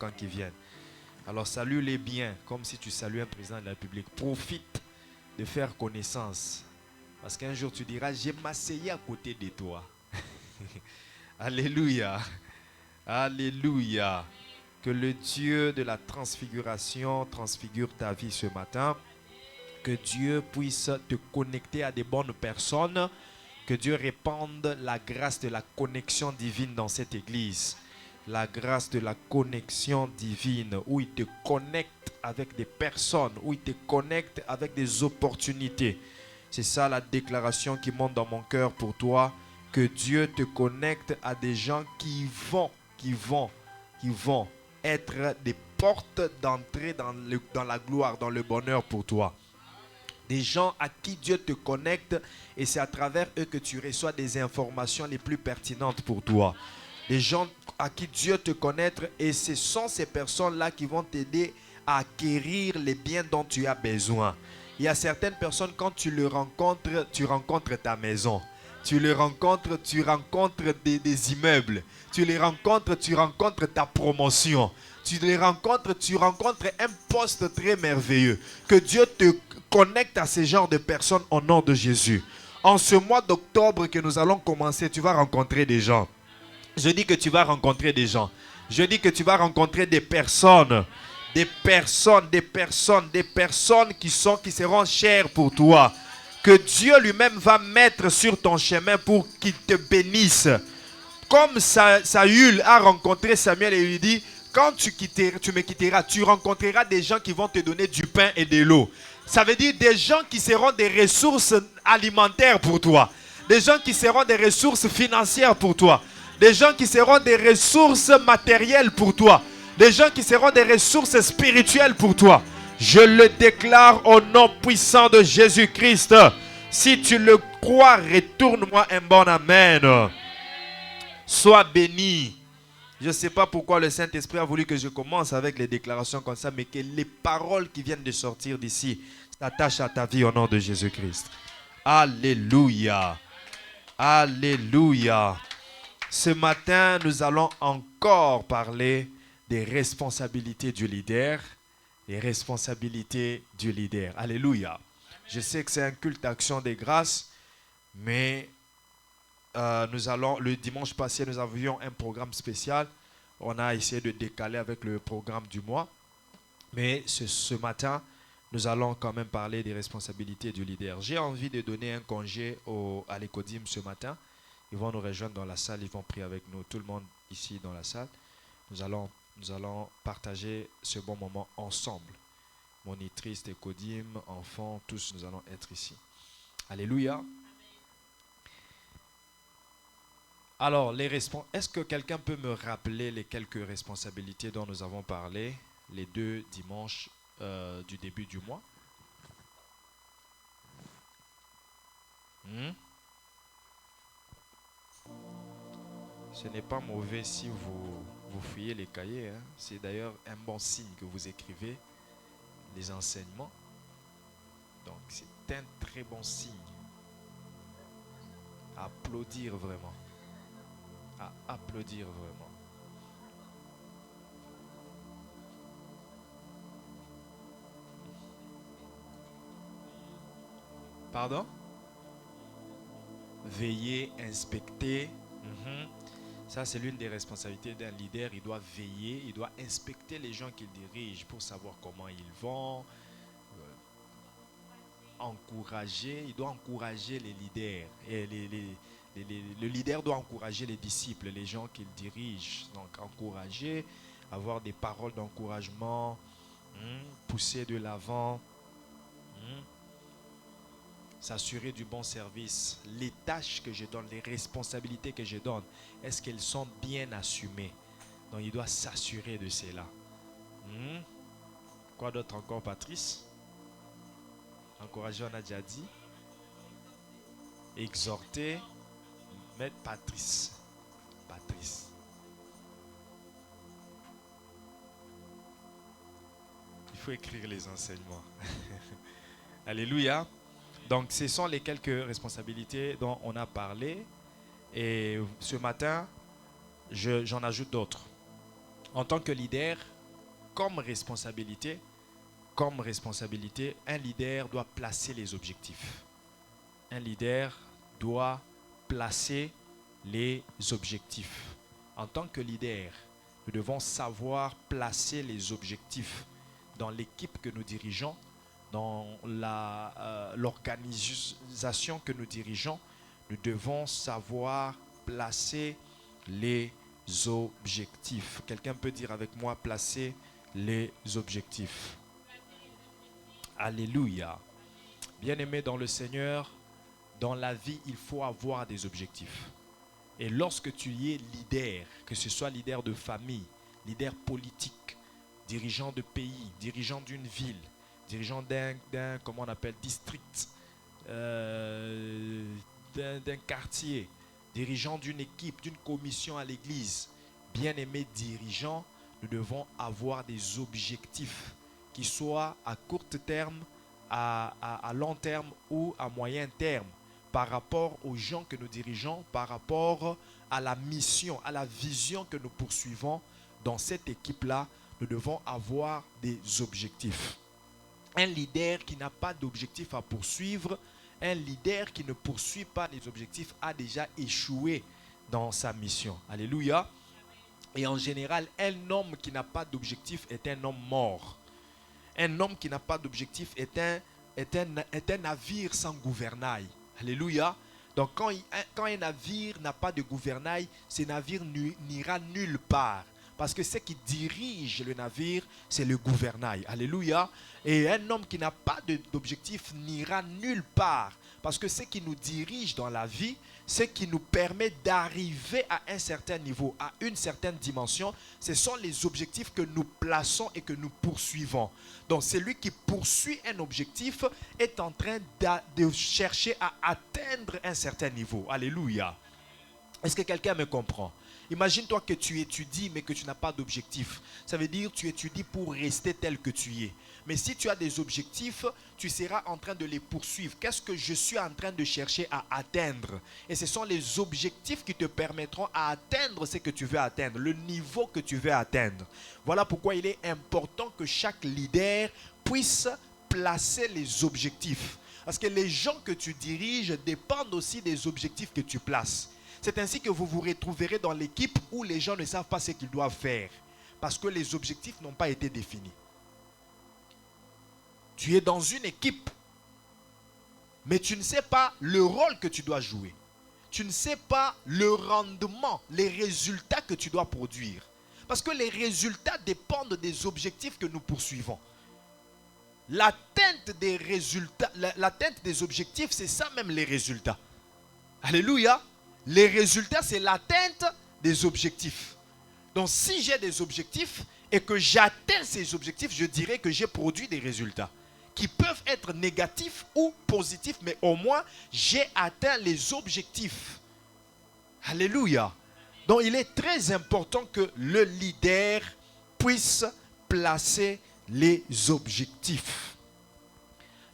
5 ans qui viennent. Alors salue-les bien, comme si tu salues un président de la République. Profite de faire connaissance. Parce qu'un jour tu diras, j'ai m'asseoir à côté de toi. Alléluia. Alléluia. Que le Dieu de la transfiguration transfigure ta vie ce matin. Que Dieu puisse te connecter à des bonnes personnes. Que Dieu répande la grâce de la connexion divine dans cette église. La grâce de la connexion divine où il te connecte avec des personnes, où il te connecte avec des opportunités. C'est ça la déclaration qui monte dans mon cœur pour toi. Que Dieu te connecte à des gens qui vont être des portes d'entrée dans la gloire, dans le bonheur pour toi. Des gens à qui Dieu te connecte et c'est à travers eux que tu reçois des informations les plus pertinentes pour toi. Des gens à qui Dieu te connecte et ce sont ces personnes-là qui vont t'aider à acquérir les biens dont tu as besoin. Il y a certaines personnes, quand tu les rencontres, tu rencontres ta maison. Tu les rencontres, tu rencontres des immeubles. Tu les rencontres, tu rencontres ta promotion. Tu les rencontres, tu rencontres un poste très merveilleux. Que Dieu te connecte à ce genre de personnes au nom de Jésus. En ce mois d'octobre que nous allons commencer, tu vas rencontrer des gens. Je dis que tu vas rencontrer des gens. Je dis que tu vas rencontrer des personnes. Des personnes qui seront chères pour toi. Que Dieu lui-même va mettre sur ton chemin pour qu'il te bénisse. Comme Saül a rencontré Samuel et lui dit, quand tu me quitteras, tu rencontreras des gens qui vont te donner du pain et de l'eau. Ça veut dire des gens qui seront des ressources alimentaires pour toi. Des gens qui seront des ressources financières pour toi. Des gens qui seront des ressources matérielles pour toi. Des gens qui seront des ressources spirituelles pour toi. Je le déclare au nom puissant de Jésus-Christ. Si tu le crois, retourne-moi un bon amen. Sois béni. Je ne sais pas pourquoi le Saint-Esprit a voulu que je commence avec les déclarations comme ça, mais que les paroles qui viennent de sortir d'ici s'attachent à ta vie au nom de Jésus-Christ. Alléluia. Alléluia. Ce matin, nous allons encore parler des responsabilités du leader. Les responsabilités du leader. Alléluia. Je sais que c'est un culte d'action des grâces, mais le dimanche passé, nous avions un programme spécial. On a essayé de décaler avec le programme du mois. Mais ce matin, nous allons quand même parler des responsabilités du leader. J'ai envie de donner un congé à l'Ecodim ce matin. Ils vont nous rejoindre dans la salle, ils vont prier avec nous. Tout le monde ici dans la salle. Nous allons partager ce bon moment ensemble. Monitrice, Ecodim, enfants, tous nous allons être ici. Alléluia. Alors, est-ce que quelqu'un peut me rappeler les quelques responsabilités dont nous avons parlé les 2 dimanches du début du mois? Ce n'est pas mauvais si vous fouillez les cahiers. Hein. C'est d'ailleurs un bon signe que vous écrivez les enseignements. Donc, c'est un très bon signe. À applaudir vraiment. À applaudir vraiment. Pardon? Veiller, inspecter. Ça, c'est l'une des responsabilités d'un leader. Il doit veiller, il doit inspecter les gens qu'il dirige pour savoir comment ils vont. Encourager, il doit encourager les leaders. Et le leader doit encourager les disciples, les gens qu'il dirige. Donc, encourager, avoir des paroles d'encouragement, pousser de l'avant. S'assurer du bon service. Les tâches que je donne, les responsabilités que je donne, est-ce qu'elles sont bien assumées? Donc il doit s'assurer de cela. Quoi d'autre encore, Patrice? Encourager, on a déjà dit. Exhorter. Mettre Patrice. Il faut écrire les enseignements. Alléluia. Donc, ce sont les quelques responsabilités dont on a parlé. Et ce matin, j'en ajoute d'autres. En tant que leader, comme responsabilité, un leader doit placer les objectifs. Un leader doit placer les objectifs. En tant que leader, nous devons savoir placer les objectifs dans l'équipe que nous dirigeons, dans l'organisation que nous dirigeons. Nous devons savoir placer les objectifs. Quelqu'un peut dire avec moi, placer les objectifs. Alléluia. Bien-aimé dans le Seigneur, dans la vie, il faut avoir des objectifs. Et lorsque tu es leader, que ce soit leader de famille, leader politique, dirigeant de pays, dirigeant d'une ville, dirigeant d'un comment on appelle, district, d'un quartier, dirigeant d'une équipe, d'une commission à l'église, bien-aimé dirigeant, nous devons avoir des objectifs qui soient à court terme, à long terme ou à moyen terme, par rapport aux gens que nous dirigeons, par rapport à la mission, à la vision que nous poursuivons dans cette équipe-là. Nous devons avoir des objectifs. Un leader qui n'a pas d'objectif à poursuivre, un leader qui ne poursuit pas les objectifs a déjà échoué dans sa mission. Alléluia. Et en général, un homme qui n'a pas d'objectif est un homme mort. Un homme qui n'a pas d'objectif est un navire sans gouvernail. Alléluia. Donc quand un navire n'a pas de gouvernail, ce navire n'ira nulle part. Parce que ce qui dirige le navire, c'est le gouvernail. Alléluia. Et un homme qui n'a pas d'objectif n'ira nulle part. Parce que ce qui nous dirige dans la vie, ce qui nous permet d'arriver à un certain niveau, à une certaine dimension, ce sont les objectifs que nous plaçons et que nous poursuivons. Donc celui qui poursuit un objectif est en train de chercher à atteindre un certain niveau. Alléluia. Est-ce que quelqu'un me comprend? Imagine-toi que tu étudies mais que tu n'as pas d'objectif. Ça veut dire que tu étudies pour rester tel que tu es. Mais si tu as des objectifs, tu seras en train de les poursuivre. Qu'est-ce que je suis en train de chercher à atteindre? Et ce sont les objectifs qui te permettront à atteindre ce que tu veux atteindre, le niveau que tu veux atteindre. Voilà pourquoi il est important que chaque leader puisse placer les objectifs. Parce que les gens que tu diriges dépendent aussi des objectifs que tu places. C'est ainsi que vous vous retrouverez dans l'équipe où les gens ne savent pas ce qu'ils doivent faire. Parce que les objectifs n'ont pas été définis. Tu es dans une équipe, mais tu ne sais pas le rôle que tu dois jouer. Tu ne sais pas le rendement, les résultats que tu dois produire. Parce que les résultats dépendent des objectifs que nous poursuivons. L'atteinte des résultats, l'atteinte des objectifs, c'est ça même les résultats. Alléluia. Les résultats, c'est l'atteinte des objectifs. Donc si j'ai des objectifs et que j'atteins ces objectifs, je dirais que j'ai produit des résultats qui peuvent être négatifs ou positifs, mais au moins j'ai atteint les objectifs. Alléluia. Donc il est très important que le leader puisse placer les objectifs.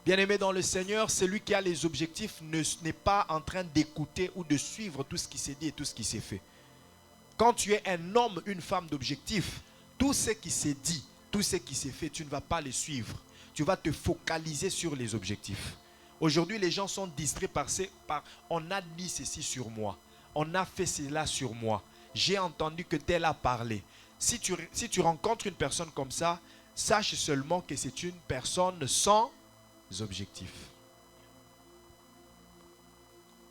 Bien-aimé dans le Seigneur, celui qui a les objectifs n'est pas en train d'écouter ou de suivre tout ce qui s'est dit et tout ce qui s'est fait. Quand tu es un homme, une femme d'objectif, tout ce qui s'est dit, tout ce qui s'est fait, tu ne vas pas les suivre. Tu vas te focaliser sur les objectifs. Aujourd'hui, les gens sont distraits par on a dit ceci sur moi. On a fait cela sur moi. J'ai entendu que tel a parlé. Si tu rencontres une personne comme ça, sache seulement que c'est une personne sans objectifs.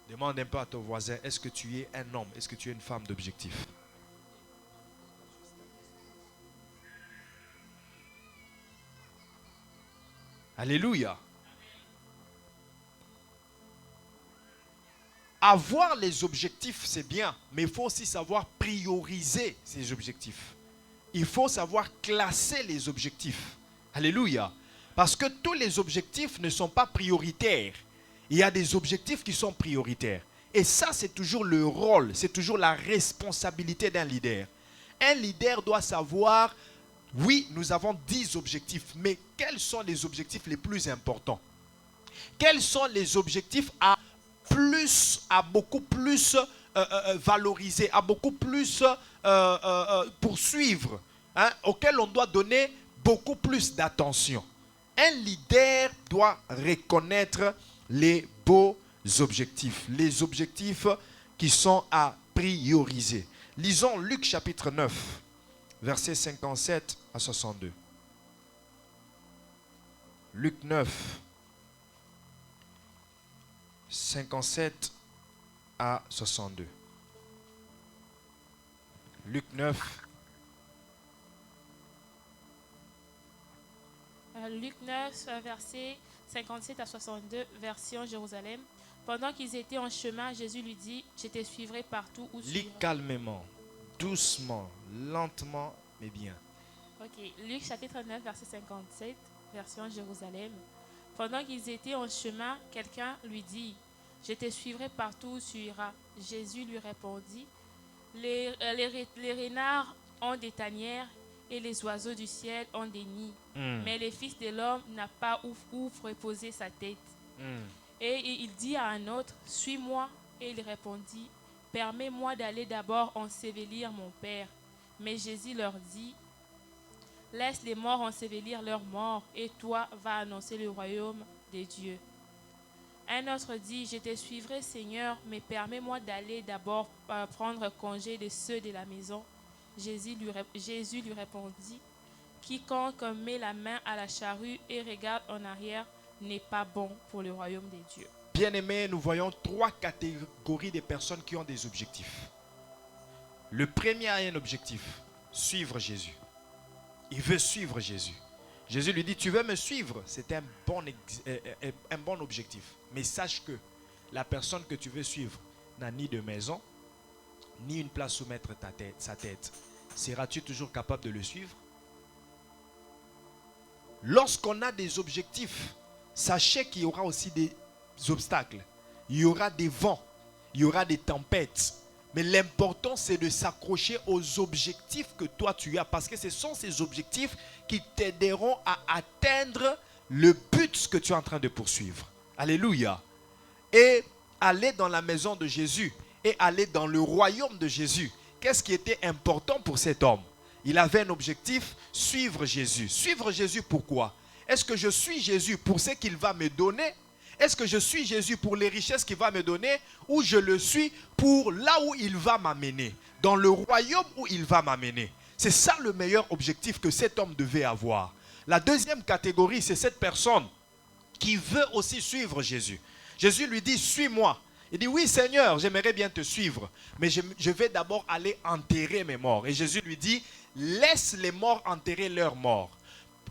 Demande un peu à ton voisin, est-ce que tu es un homme, est-ce que tu es une femme d'objectifs? Alléluia. Avoir les objectifs, c'est bien, mais il faut aussi savoir prioriser ces objectifs. Il faut savoir classer les objectifs. Alléluia. Parce que tous les objectifs ne sont pas prioritaires. Il y a des objectifs qui sont prioritaires. Et ça, c'est toujours le rôle, c'est toujours la responsabilité d'un leader. Un leader doit savoir, oui, nous avons 10 objectifs, mais quels sont les objectifs les plus importants? Quels sont les objectifs à beaucoup plus valoriser, à beaucoup plus poursuivre? auquel on doit donner beaucoup plus d'attention. Un leader doit reconnaître les beaux objectifs, les objectifs qui sont à prioriser. Lisons Luc chapitre 9, versets 57 à 62. Luc 9, 57 à 62. Luc 9. Luc 9, verset 57 à 62, version Jérusalem. Pendant qu'ils étaient en chemin, Jésus lui dit, je te suivrai partout où tu Lis iras. calmement, doucement, lentement, mais bien. Ok, Luc chapitre 9, verset 57, version Jérusalem. Pendant qu'ils étaient en chemin, quelqu'un lui dit, je te suivrai partout où tu iras. Jésus lui répondit, les renards ont des tanières et les oiseaux du ciel ont des nids. Mais le Fils de l'homme n'a pas où reposer sa tête. Et il dit à un autre, suis-moi. Et il répondit, permets-moi d'aller d'abord ensevelir mon Père. Mais Jésus leur dit, laisse les morts ensevelir leurs morts, et toi va annoncer le royaume des dieux. Un autre dit, je te suivrai Seigneur, mais permets-moi d'aller d'abord prendre congé de ceux de la maison. Jésus lui répondit, quiconque met la main à la charrue et regarde en arrière n'est pas bon pour le royaume des dieux. Bien-aimés, nous voyons trois catégories de personnes qui ont des objectifs. Le premier a un objectif, suivre Jésus. Il veut suivre Jésus. Jésus lui dit, tu veux me suivre? C'est un bon objectif. Mais sache que la personne que tu veux suivre n'a ni de maison, ni une place où mettre sa tête. Seras-tu toujours capable de le suivre? Lorsqu'on a des objectifs, sachez qu'il y aura aussi des obstacles. Il y aura des vents, il y aura des tempêtes. Mais l'important, c'est de s'accrocher aux objectifs que toi tu as. Parce que ce sont ces objectifs qui t'aideront à atteindre le but que tu es en train de poursuivre. Alléluia. Et aller dans la maison de Jésus et aller dans le royaume de Jésus. Qu'est-ce qui était important pour cet homme? Il avait un objectif, suivre Jésus. Suivre Jésus pourquoi? Est-ce que je suis Jésus pour ce qu'il va me donner? Est-ce que je suis Jésus pour les richesses qu'il va me donner? Ou je le suis pour là où il va m'amener? Dans le royaume où il va m'amener? C'est ça le meilleur objectif que cet homme devait avoir. La deuxième catégorie, c'est cette personne qui veut aussi suivre Jésus. Jésus lui dit, suis-moi. Il dit, oui Seigneur, j'aimerais bien te suivre, mais je vais d'abord aller enterrer mes morts. Et Jésus lui dit, laisse les morts enterrer leurs morts.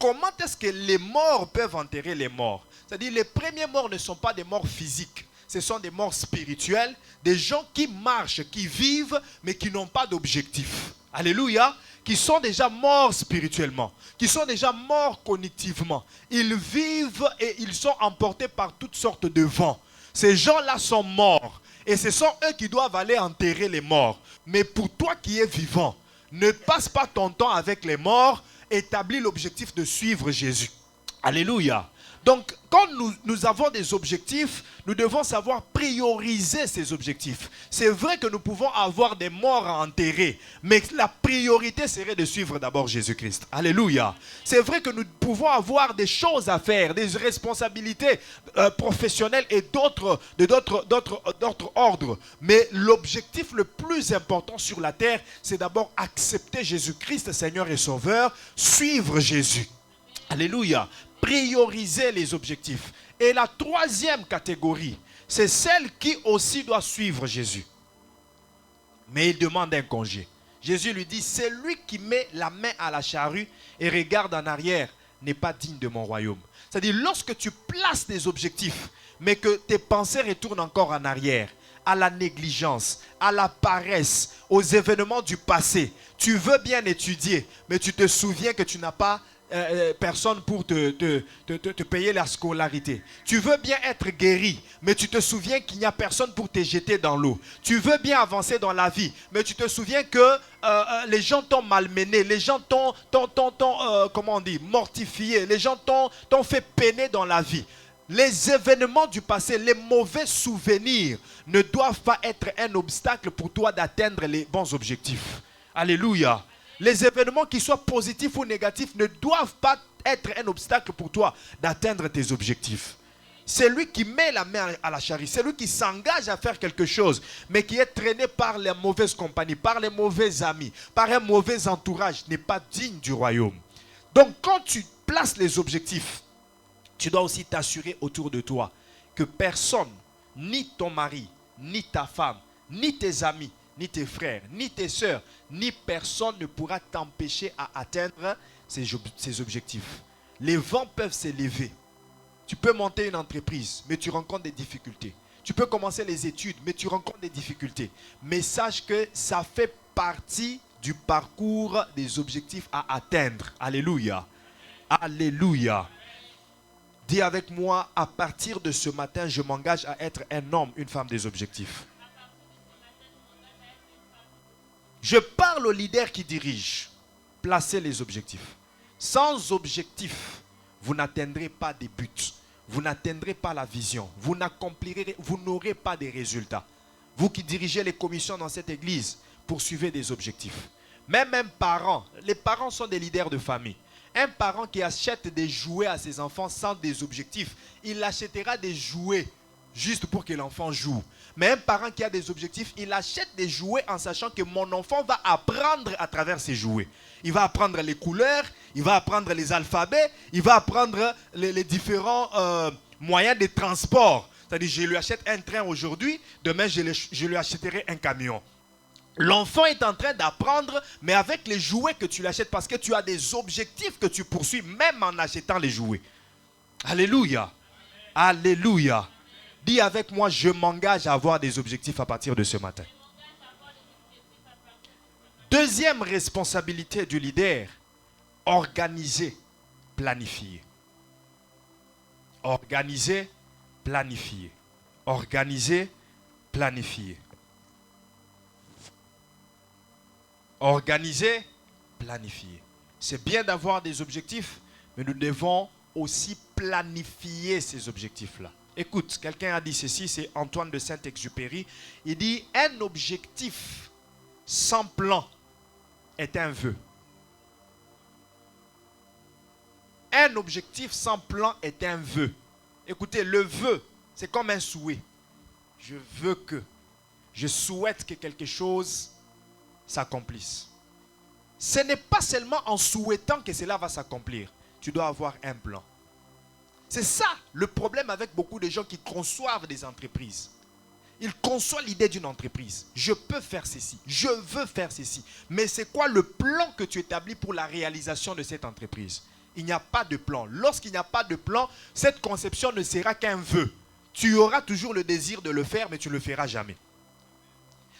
Comment est-ce que les morts peuvent enterrer les morts? C'est-à-dire, les premiers morts ne sont pas des morts physiques. Ce sont des morts spirituelles, des gens qui marchent, qui vivent, mais qui n'ont pas d'objectif. Alléluia. Qui sont déjà morts spirituellement, qui sont déjà morts cognitivement. Ils vivent et ils sont emportés par toutes sortes de vents. Ces gens-là sont morts. Et ce sont eux qui doivent aller enterrer les morts. Mais pour toi qui es vivant, ne passe pas ton temps avec les morts. Établis l'objectif de suivre Jésus. Alléluia. Donc, quand nous avons des objectifs, nous devons savoir prioriser ces objectifs. C'est vrai que nous pouvons avoir des morts à enterrer, mais la priorité serait de suivre d'abord Jésus-Christ. Alléluia. C'est vrai que nous pouvons avoir des choses à faire, des responsabilités professionnelles et d'autres ordres. Mais l'objectif le plus important sur la terre, c'est d'abord accepter Jésus-Christ, Seigneur et Sauveur, suivre Jésus. Alléluia. Prioriser les objectifs. Et la troisième catégorie, c'est celle qui aussi doit suivre Jésus. Mais il demande un congé. Jésus lui dit, celui qui met la main à la charrue et regarde en arrière n'est pas digne de mon royaume. C'est-à-dire, lorsque tu places des objectifs, mais que tes pensées retournent encore en arrière, à la négligence, à la paresse, aux événements du passé, tu veux bien étudier, mais tu te souviens que tu n'as pas personne pour te payer la scolarité. Tu veux bien être guéri, mais tu te souviens qu'il n'y a personne pour te jeter dans l'eau. Tu veux bien avancer dans la vie, mais tu te souviens que les gens t'ont malmené, les gens t'ont mortifié, les gens t'ont fait peiner dans la vie. Les événements du passé, les mauvais souvenirs ne doivent pas être un obstacle pour toi d'atteindre les bons objectifs. Alléluia. Les événements, qui soient positifs ou négatifs, ne doivent pas être un obstacle pour toi d'atteindre tes objectifs. C'est lui qui met la main à la charrue. C'est lui qui s'engage à faire quelque chose, mais qui est traîné par les mauvaises compagnies, par les mauvais amis, par un mauvais entourage, n'est pas digne du royaume. Donc quand tu places les objectifs, tu dois aussi t'assurer autour de toi que personne, ni ton mari, ni ta femme, ni tes amis, ni tes frères, ni tes soeurs, ni personne ne pourra t'empêcher à atteindre ces objectifs. Les vents peuvent s'élever. Tu peux monter une entreprise, mais tu rencontres des difficultés. Tu peux commencer les études, mais tu rencontres des difficultés. Mais sache que ça fait partie du parcours des objectifs à atteindre. Alléluia. Alléluia. Dis avec moi, à partir de ce matin, je m'engage à être un homme, une femme des objectifs. Je parle aux leaders qui dirigent. Placez les objectifs. Sans objectifs, vous n'atteindrez pas des buts. Vous n'atteindrez pas la vision. Vous n'aurez pas de résultats. Vous qui dirigez les commissions dans cette église, poursuivez des objectifs. Même un parent, les parents sont des leaders de famille. Un parent qui achète des jouets à ses enfants sans des objectifs, il achètera des jouets juste pour que l'enfant joue. Mais un parent qui a des objectifs, il achète des jouets en sachant que mon enfant va apprendre à travers ces jouets. Il va apprendre les couleurs, il va apprendre les alphabets, il va apprendre les différents moyens de transport. C'est-à-dire, je lui achète un train aujourd'hui, demain je lui achèterai un camion. L'enfant est en train d'apprendre, mais avec les jouets que tu lui achètes, parce que tu as des objectifs que tu poursuis, même en achetant les jouets. Alléluia. Alléluia. Dis avec moi, je m'engage à avoir des objectifs à partir de ce matin. Deuxième responsabilité du leader, organiser, planifier. Organiser, planifier. Organiser, planifier. Organiser, planifier. C'est bien d'avoir des objectifs, mais nous devons aussi planifier ces objectifs-là. Écoute, quelqu'un a dit ceci, c'est Antoine de Saint-Exupéry. Il dit, un objectif sans plan est un vœu. Un objectif sans plan est un vœu. Écoutez, le vœu, c'est comme un souhait. Je veux que, je souhaite que quelque chose s'accomplisse. Ce n'est pas seulement en souhaitant que cela va s'accomplir. Tu dois avoir un plan. C'est ça le problème avec beaucoup de gens qui conçoivent des entreprises. Ils conçoivent l'idée d'une entreprise. Je peux faire ceci, je veux faire ceci. Mais c'est quoi le plan que tu établis pour la réalisation de cette entreprise? Il n'y a pas de plan. Lorsqu'il n'y a pas de plan, cette conception ne sera qu'un vœu. Tu auras toujours le désir de le faire, mais tu ne le feras jamais.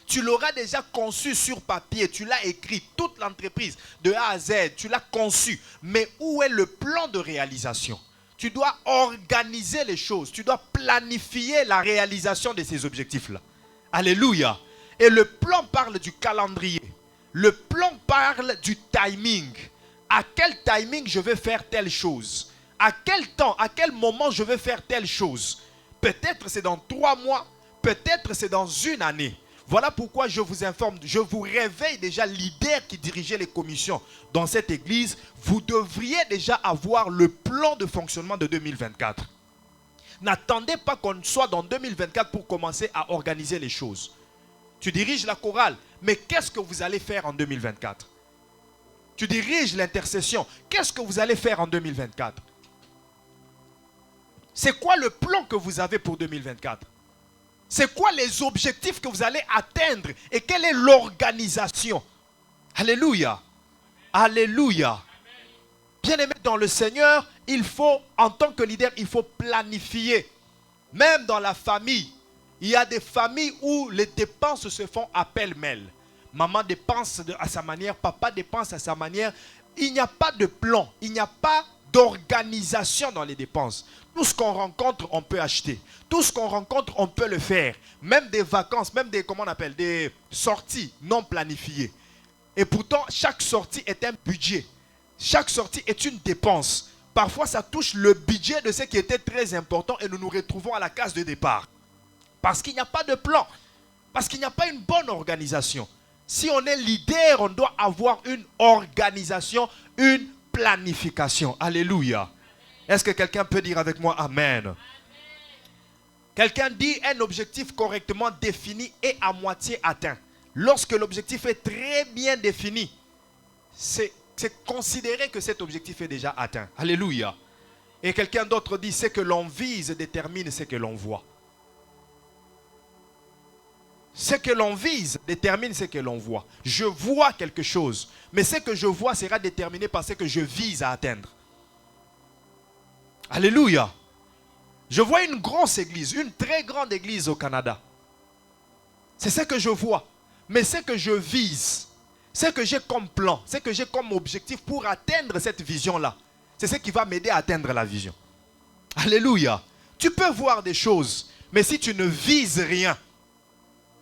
Tu l'auras déjà conçu sur papier, tu l'as écrit, toute l'entreprise, de A à Z, tu l'as conçu. Mais où est le plan de réalisation? Tu dois organiser les choses, tu dois planifier la réalisation de ces objectifs-là. Alléluia. Et le plan parle du calendrier. Le plan parle du timing. À quel timing je vais faire telle chose? À quel temps, à quel moment je vais faire telle chose? Peut-être c'est dans 3 mois, peut-être c'est dans 1 année. Voilà pourquoi je vous informe, je vous réveille déjà, leader qui dirigeait les commissions dans cette église. Vous devriez déjà avoir le plan de fonctionnement de 2024. N'attendez pas qu'on soit dans 2024 pour commencer à organiser les choses. Tu diriges la chorale, mais qu'est-ce que vous allez faire en 2024? Tu diriges l'intercession, qu'est-ce que vous allez faire en 2024? C'est quoi le plan que vous avez pour 2024? C'est quoi les objectifs que vous allez atteindre et quelle est l'organisation? Alléluia. Alléluia. Bien-aimé dans le Seigneur, il faut, en tant que leader, il faut planifier. Même dans la famille, il y a des familles où les dépenses se font à pêle-mêle. Maman dépense à sa manière, papa dépense à sa manière. Il n'y a pas de plan, il n'y a pas d'organisation dans les dépenses. Tout ce qu'on rencontre, on peut acheter. Tout ce qu'on rencontre, on peut le faire. Même des vacances, même des, comment on appelle, des sorties non planifiées. Et pourtant, chaque sortie est un budget. Chaque sortie est une dépense. Parfois, ça touche le budget de ce qui était très important et nous nous retrouvons à la case de départ. Parce qu'il n'y a pas de plan. Parce qu'il n'y a pas une bonne organisation. Si on est leader, on doit avoir une organisation, une planification. Alléluia. Est-ce que quelqu'un peut dire avec moi Amen? Quelqu'un dit un objectif correctement défini et à moitié atteint. Lorsque l'objectif est très bien défini, c'est considéré que cet objectif est déjà atteint. Alléluia. Et quelqu'un d'autre dit, ce que l'on vise détermine ce que l'on voit. Ce que l'on vise détermine ce que l'on voit. Je vois quelque chose, mais ce que je vois sera déterminé par ce que je vise à atteindre. Alléluia. Je vois une grosse église, une très grande église au Canada. C'est ce que je vois. Mais ce que je vise, ce que j'ai comme plan, ce que j'ai comme objectif pour atteindre cette vision-là, c'est ce qui va m'aider à atteindre la vision. Alléluia. Tu peux voir des choses, mais si tu ne vises rien,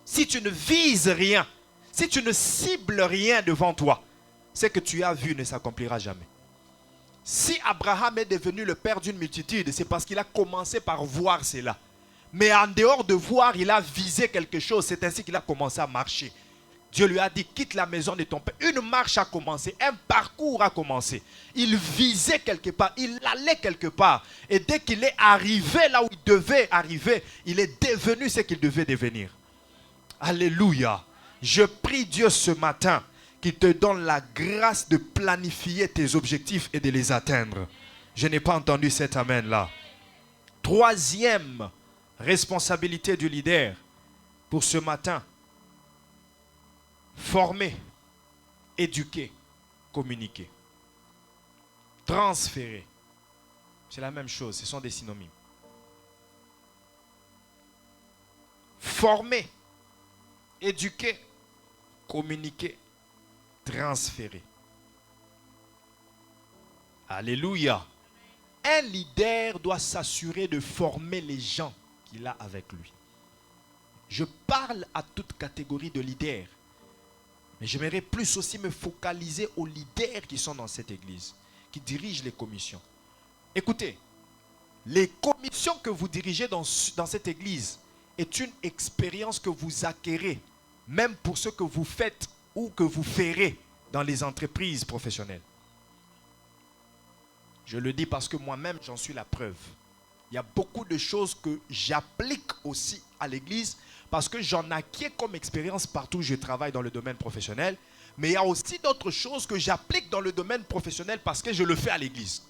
si tu ne vises rien, si tu ne cibles rien devant toi, ce que tu as vu ne s'accomplira jamais. Si Abraham est devenu le père d'une multitude, c'est parce qu'il a commencé par voir cela. Mais en dehors de voir, il a visé quelque chose. C'est ainsi qu'il a commencé à marcher. Dieu lui a dit, quitte la maison de ton père. Une marche a commencé, un parcours a commencé. Il visait quelque part, il allait quelque part. Et dès qu'il est arrivé là où il devait arriver, il est devenu ce qu'il devait devenir. Alléluia. Je prie Dieu ce matin qu'il te donne la grâce de planifier tes objectifs et de les atteindre. Je n'ai pas entendu cet amen là. Troisième responsabilité du leader pour ce matin. Former, éduquer, communiquer. Transférer. C'est la même chose, ce sont des synonymes. Former, éduquer, communiquer, transférer. Alléluia. Un leader doit s'assurer de former les gens qu'il a avec lui. Je parle à toute catégorie de leaders. Mais j'aimerais plus aussi me focaliser aux leaders qui sont dans cette église, qui dirigent les commissions. Écoutez, les commissions que vous dirigez dans cette église est une expérience que vous acquérez, même pour ce que vous faites ou que vous ferez dans les entreprises professionnelles. Je le dis parce que moi-même, j'en suis la preuve. Il y a beaucoup de choses que j'applique aussi à l'église parce que j'en acquiers comme expérience partout où je travaille dans le domaine professionnel. Mais il y a aussi d'autres choses que j'applique dans le domaine professionnel parce que je le fais à l'église.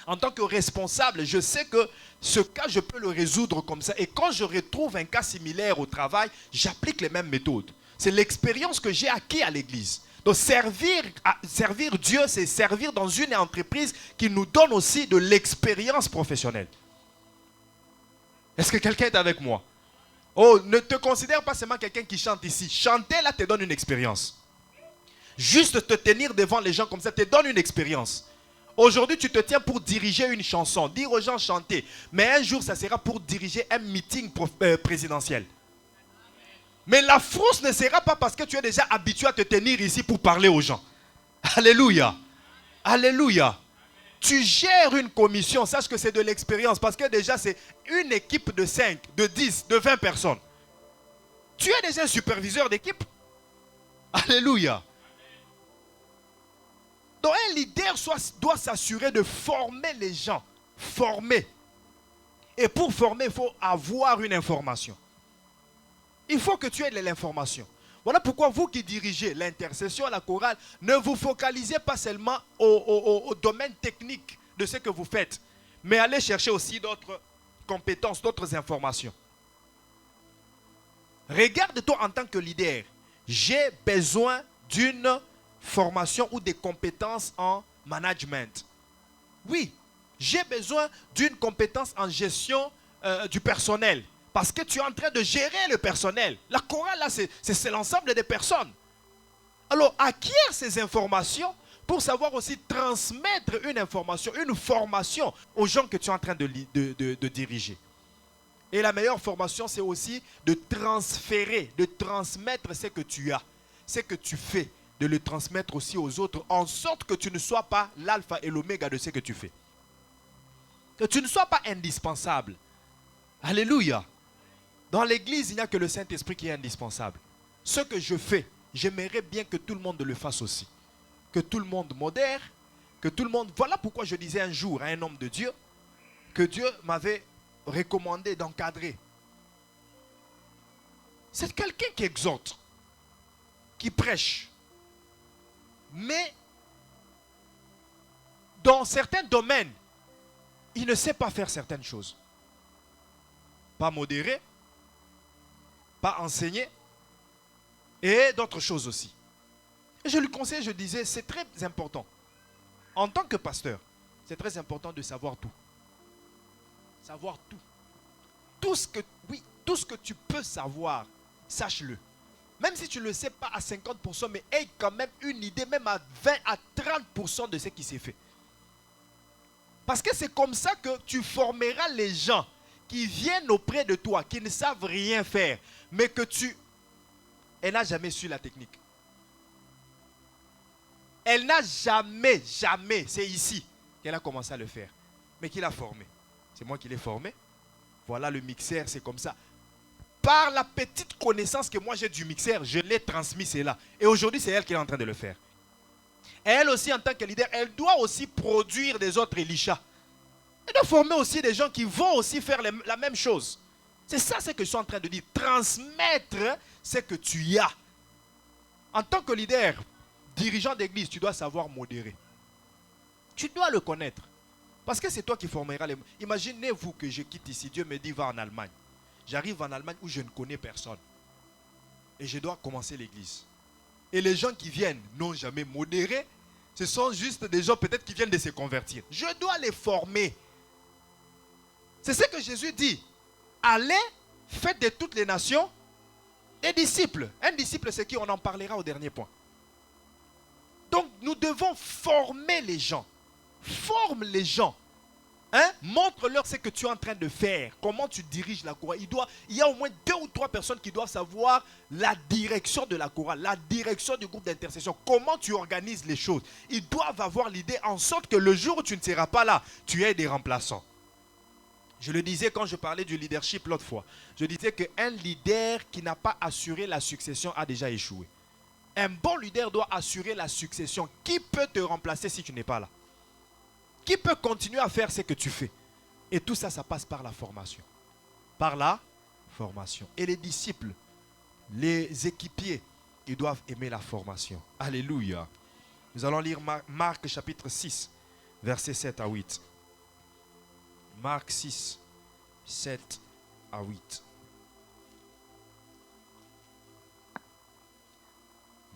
En tant que responsable, je sais que ce cas, je peux le résoudre comme ça. Et quand je retrouve un cas similaire au travail, j'applique les mêmes méthodes. C'est l'expérience que j'ai acquis à l'église. Donc servir Dieu, c'est servir dans une entreprise qui nous donne aussi de l'expérience professionnelle. Est-ce que quelqu'un est avec moi? Oh, ne te considère pas seulement quelqu'un qui chante ici. Chanter là te donne une expérience. Juste te tenir devant les gens comme ça te donne une expérience. Aujourd'hui, tu te tiens pour diriger une chanson, dire aux gens chanter. Mais un jour, ça sera pour diriger un meeting présidentiel. Mais la frousse ne sera pas parce que tu es déjà habitué à te tenir ici pour parler aux gens. Alléluia. Alléluia. Tu gères une commission, sache que c'est de l'expérience parce que déjà c'est une équipe de 5, de 10, de 20 personnes. Tu es déjà un superviseur d'équipe. Alléluia. Donc un leader doit s'assurer de former les gens. Former. Et pour former, il faut avoir une information. Il faut que tu aies de l'information. Voilà pourquoi vous qui dirigez l'intercession, la chorale, ne vous focalisez pas seulement au domaine technique de ce que vous faites, mais allez chercher aussi d'autres compétences, d'autres informations. Regarde-toi en tant que leader. J'ai besoin d'une formation ou des compétences en management. Oui, j'ai besoin d'une compétence en gestion du personnel. Parce que tu es en train de gérer le personnel. La chorale, là, c'est l'ensemble des personnes. Alors, acquiert ces informations pour savoir aussi transmettre une information, une formation aux gens que tu es en train de diriger. Et la meilleure formation, c'est aussi de transférer, de transmettre ce que tu as, ce que tu fais, de le transmettre aussi aux autres, en sorte que tu ne sois pas l'alpha et l'oméga de ce que tu fais. Que tu ne sois pas indispensable. Alléluia. Dans l'église, il n'y a que le Saint-Esprit qui est indispensable. Ce que je fais, j'aimerais bien que tout le monde le fasse aussi. Que tout le monde modère, que tout le monde... Voilà pourquoi je disais un jour à un homme de Dieu que Dieu m'avait recommandé d'encadrer. C'est quelqu'un qui exhorte, qui prêche. Mais dans certains domaines, il ne sait pas faire certaines choses. Pas modérer, pas enseigner et d'autres choses aussi. Et je lui conseillais, je disais, c'est très important. En tant que pasteur, c'est très important de savoir tout. Savoir tout. Tout ce que tu peux savoir, sache-le. Même si tu ne le sais pas à 50%, mais aie quand même une idée, même à 20 à 30% de ce qui s'est fait. Parce que c'est comme ça que tu formeras les gens qui viennent auprès de toi, qui ne savent rien faire, mais que tu... Elle n'a jamais su la technique. Elle n'a jamais, c'est ici qu'elle a commencé à le faire. Mais qui l'a formé? C'est moi qui l'ai formé. Voilà le mixeur, c'est comme ça. Par la petite connaissance que moi j'ai du mixeur, je l'ai transmis cela. Et aujourd'hui, c'est elle qui est en train de le faire. Elle aussi, en tant que leader, elle doit aussi produire des autres Elisha. Elle doit former aussi des gens qui vont aussi faire la même chose. C'est ça ce que je suis en train de dire. Transmettre ce que tu as. En tant que leader, dirigeant d'église, tu dois savoir modérer. Tu dois le connaître. Parce que c'est toi qui formeras les... Imaginez-vous que je quitte ici. Dieu me dit, va en Allemagne. J'arrive en Allemagne où je ne connais personne. Et je dois commencer l'église. Et les gens qui viennent n'ont jamais modéré. Ce sont juste des gens peut-être qui viennent de se convertir. Je dois les former. C'est ce que Jésus dit. Allez, faites de toutes les nations des disciples. Un disciple, c'est qui? On en parlera au dernier point. Donc, nous devons former les gens. Forme les gens. Hein? Montre-leur ce que tu es en train de faire. Comment tu diriges la chorale. Il y a au moins 2 ou 3 personnes qui doivent savoir la direction de la chorale, la direction du groupe d'intercession. Comment tu organises les choses. Ils doivent avoir l'idée en sorte que le jour où tu ne seras pas là, tu aies des remplaçants. Je le disais quand je parlais du leadership l'autre fois. Je disais qu'un leader qui n'a pas assuré la succession a déjà échoué. Un bon leader doit assurer la succession. Qui peut te remplacer si tu n'es pas là? Qui peut continuer à faire ce que tu fais? Et tout ça, ça passe par la formation. Par la formation. Et les disciples, les équipiers, ils doivent aimer la formation. Alléluia. Nous allons lire Marc chapitre 6, versets 7 à 8. Marc 6, 7 à 8.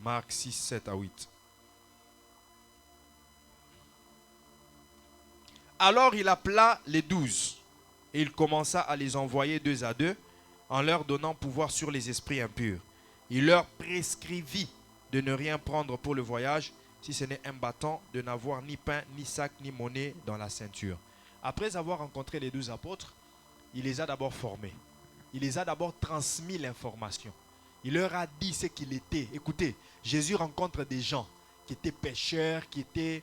Marc 6, 7 à 8. Alors il appela les 12 et il commença à les envoyer 2 à 2 en leur donnant pouvoir sur les esprits impurs. Il leur prescrivit de ne rien prendre pour le voyage, si ce n'est un bâton, de n'avoir ni pain, ni sac, ni monnaie dans la ceinture. Après avoir rencontré les 12 apôtres, il les a d'abord formés. Il les a d'abord transmis l'information. Il leur a dit ce qu'il était. Écoutez, Jésus rencontre des gens qui étaient pécheurs, qui étaient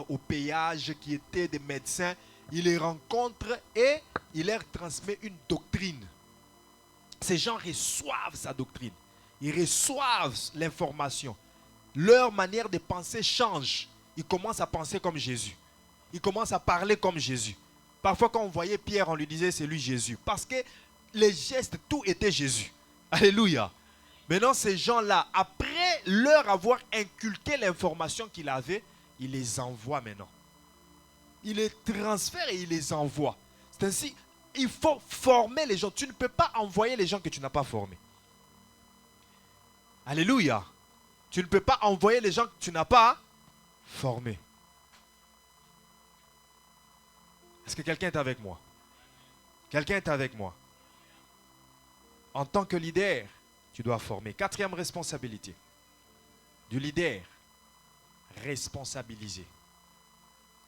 au péage, qui étaient des médecins. Il les rencontre et il leur transmet une doctrine. Ces gens reçoivent sa doctrine. Ils reçoivent l'information. Leur manière de penser change. Ils commencent à penser comme Jésus. Ils commencent à parler comme Jésus. Parfois quand on voyait Pierre, on lui disait c'est lui Jésus. Parce que les gestes, tout était Jésus. Alléluia. Maintenant ces gens-là, après leur avoir inculqué l'information qu'il avait, il les envoie maintenant. Il les transfère et il les envoie. C'est ainsi, il faut former les gens. Tu ne peux pas envoyer les gens que tu n'as pas formés. Alléluia. Tu ne peux pas envoyer les gens que tu n'as pas formés. Est-ce que quelqu'un est avec moi? Quelqu'un est avec moi? En tant que leader, tu dois former. 4e responsabilité du leader. Responsabiliser.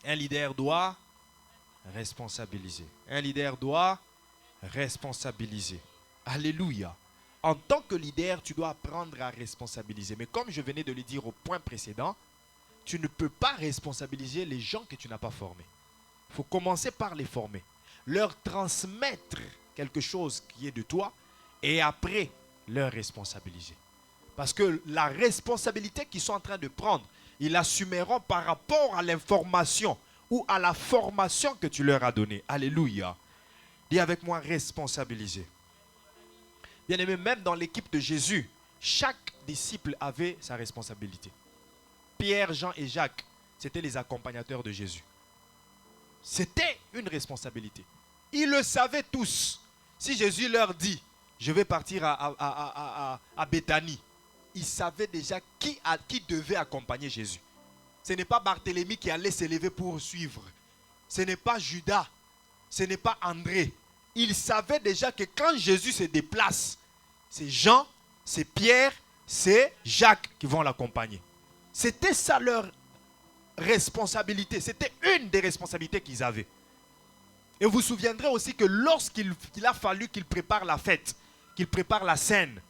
Un leader doit responsabiliser. Un leader doit responsabiliser. Alléluia. En tant que leader, tu dois apprendre à responsabiliser. Mais comme je venais de le dire au point précédent, tu ne peux pas responsabiliser les gens que tu n'as pas formés. Il faut commencer par les former. Leur transmettre quelque chose qui est de toi et après leur responsabiliser. Parce que la responsabilité qu'ils sont en train de prendre, ils l'assumeront par rapport à l'information ou à la formation que tu leur as donnée. Alléluia. Dis avec moi, responsabiliser. Bien aimé, même dans l'équipe de Jésus, chaque disciple avait sa responsabilité. Pierre, Jean et Jacques, c'était les accompagnateurs de Jésus. C'était une responsabilité. Ils le savaient tous. Si Jésus leur dit, je vais partir à Béthanie, ils savaient déjà qui devait accompagner Jésus. Ce n'est pas Barthélemy qui allait s'élever pour suivre. Ce n'est pas Judas. Ce n'est pas André. Ils savaient déjà que quand Jésus se déplace, c'est Jean, c'est Pierre, c'est Jacques qui vont l'accompagner. C'était ça leur responsabilité. C'était une des responsabilités qu'ils avaient. Et vous vous souviendrez aussi que lorsqu'il a fallu qu'ils préparent la fête, qu'ils préparent la scène,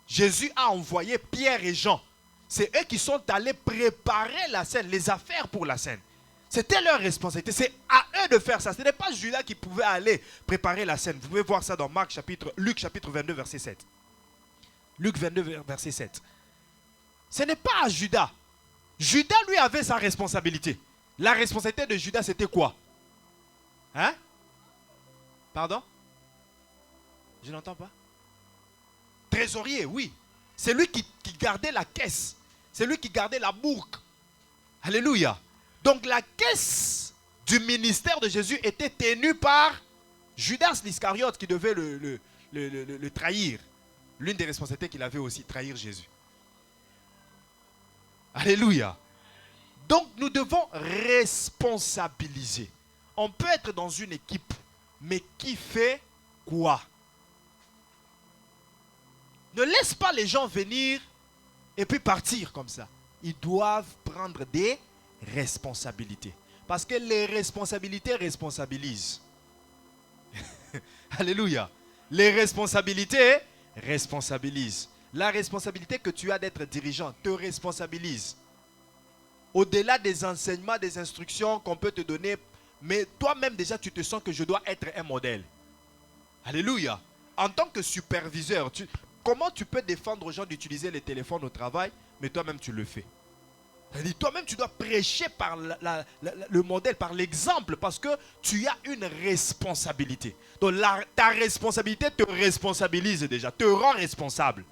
Jésus a envoyé Pierre et Jean. C'est eux qui sont allés préparer la scène, les affaires pour la scène. C'était leur responsabilité. C'est à eux de faire ça. Ce n'est pas Judas qui pouvait aller préparer la scène. Vous pouvez voir ça dans Luc chapitre 22, verset 7. Luc 22, verset 7. Ce n'est pas à Judas. Judas, lui, avait sa responsabilité. La responsabilité de Judas, c'était quoi? Hein? Pardon? Je n'entends pas. Trésorier, oui. C'est lui qui gardait la caisse. C'est lui qui gardait la bourque. Alléluia. Donc la caisse du ministère de Jésus était tenue par Judas l'Iscariote qui devait le trahir. L'une des responsabilités qu'il avait aussi, trahir Jésus. Alléluia. Donc nous devons responsabiliser. On peut être dans une équipe, mais qui fait quoi? Ne laisse pas les gens venir et puis partir comme ça. Ils doivent prendre des responsabilités. Parce que les responsabilités responsabilisent. Alléluia. Les responsabilités responsabilisent. La responsabilité que tu as d'être dirigeant te responsabilise. Au-delà des enseignements, des instructions qu'on peut te donner, mais toi-même déjà tu te sens que je dois être un modèle. Alléluia. En tant que superviseur, comment tu peux défendre aux gens d'utiliser les téléphones au travail, mais toi-même tu le fais? Toi-même tu dois prêcher par le modèle, par l'exemple, parce que tu as une responsabilité. Donc ta responsabilité te responsabilise déjà, te rend responsable.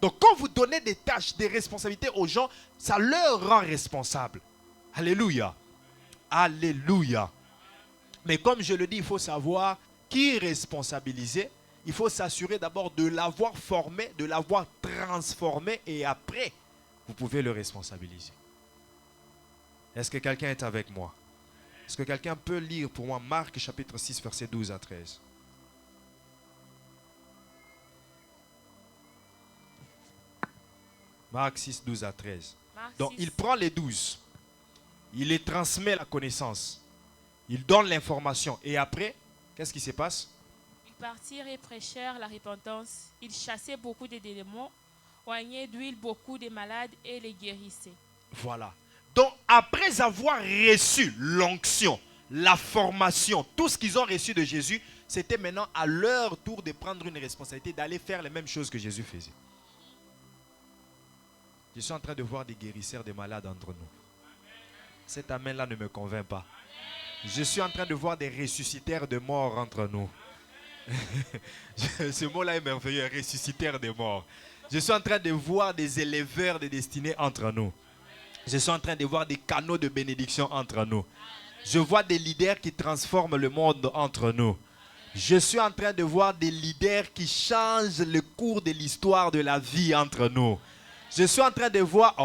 Donc quand vous donnez des tâches, des responsabilités aux gens, ça leur rend responsable. Alléluia. Alléluia. Mais comme je le dis, il faut savoir qui responsabiliser. Il faut s'assurer d'abord de l'avoir formé, de l'avoir transformé et après, vous pouvez le responsabiliser. Est-ce que quelqu'un est avec moi? Est-ce que quelqu'un peut lire pour moi Marc chapitre 6, verset 12 à 13? Marc 6, 12 à 13. Donc il prend les 12. Il les transmet la connaissance. Il donne l'information. Et après, qu'est-ce qui se passe? Ils partirent et prêchèrent la repentance. Ils chassaient beaucoup de démons, oignaient d'huile beaucoup de malades et les guérissaient. Voilà. Donc après avoir reçu l'onction, la formation, tout ce qu'ils ont reçu de Jésus, c'était maintenant à leur tour de prendre une responsabilité, d'aller faire les mêmes choses que Jésus faisait. Je suis en train de voir des guérisseurs de malades entre nous. Cet amen-là ne me convainc pas. Je suis en train de voir des ressusciteurs de morts entre nous. Ce mot-là est merveilleux, ressusciteurs de morts. Je suis en train de voir des éleveurs de destinée entre nous. Je suis en train de voir des canaux de bénédiction entre nous. Je vois des leaders qui transforment le monde entre nous. Je suis en train de voir des leaders qui changent le cours de l'histoire de la vie entre nous. Je suis en train de voir,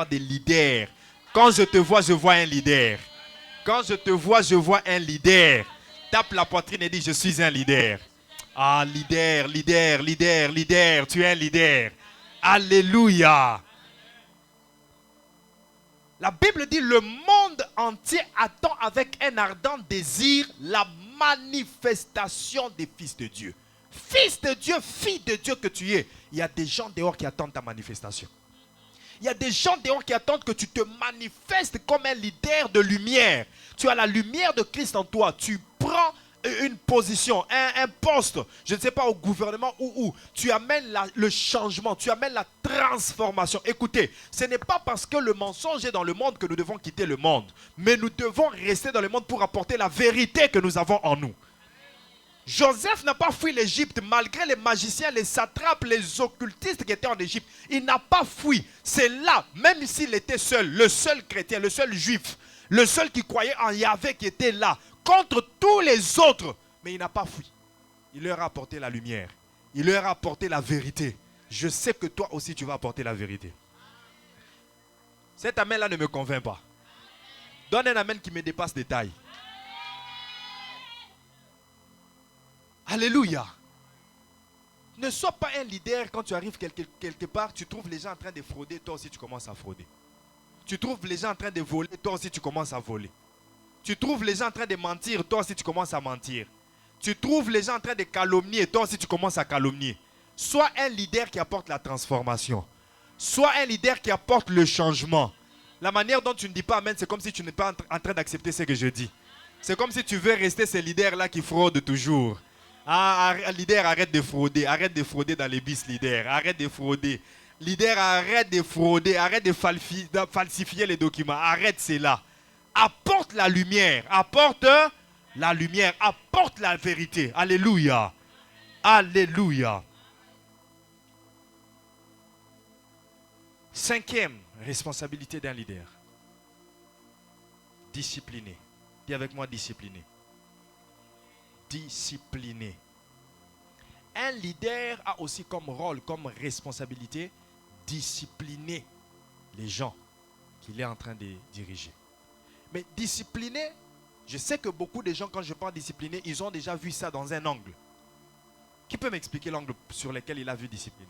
des leaders. Quand je te vois, je vois un leader. Quand je te vois, je vois un leader. Tape la poitrine et dis, je suis un leader. Ah, leader, leader, leader, leader. Tu es un leader. Alléluia. La Bible dit, le monde entier attend avec un ardent désir la manifestation des fils de Dieu. Fils de Dieu, fille de Dieu que tu es. Il y a des gens dehors qui attendent ta manifestation. Il y a des gens dehors qui attendent que tu te manifestes comme un leader de lumière. Tu as la lumière de Christ en toi. Tu prends une position, un poste, je ne sais pas, au gouvernement ou où, tu amènes le changement, tu amènes la transformation. Écoutez, ce n'est pas parce que le mensonge est dans le monde que nous devons quitter le monde, mais nous devons rester dans le monde pour apporter la vérité que nous avons en nous. Joseph n'a pas fui l'Égypte malgré les magiciens, les satrapes, les occultistes qui étaient en Égypte. Il n'a pas fui. C'est là, même s'il était seul, le seul chrétien, le seul juif, le seul qui croyait en Yahvé qui était là, contre tous les autres. Mais il n'a pas fui. Il leur a apporté la lumière. Il leur a apporté la vérité. Je sais que toi aussi tu vas apporter la vérité. Cet amen-là ne me convainc pas. Donne un amen qui me dépasse des tailles. Alléluia. Ne sois pas un leader quand tu arrives quelque part, tu trouves les gens en train de frauder, toi aussi tu commences à frauder. Tu trouves les gens en train de voler, toi aussi tu commences à voler. Tu trouves les gens en train de mentir, toi aussi tu commences à mentir. Tu trouves les gens en train de calomnier, toi aussi tu commences à calomnier. Sois un leader qui apporte la transformation. Sois un leader qui apporte le changement. La manière dont tu ne dis pas amen, c'est comme si tu n'es pas en train d'accepter ce que je dis. C'est comme si tu veux rester ce leader-là qui fraude toujours. Ah, leader, arrête de frauder dans les bis, leader, arrête de frauder. Leader, arrête de frauder, arrête de falsifier les documents, arrête cela. Apporte la lumière, apporte la vérité. Alléluia. Alléluia. Cinquième responsabilité d'un leader. Discipliné. Dis avec moi, discipliné. Discipliné. Un leader a aussi comme rôle, comme responsabilité, discipliner les gens qu'il est en train de diriger. Mais discipliner, je sais que beaucoup de gens, quand je parle discipliner, ils ont déjà vu ça dans un angle. Qui peut m'expliquer l'angle sur lequel il a vu discipliner?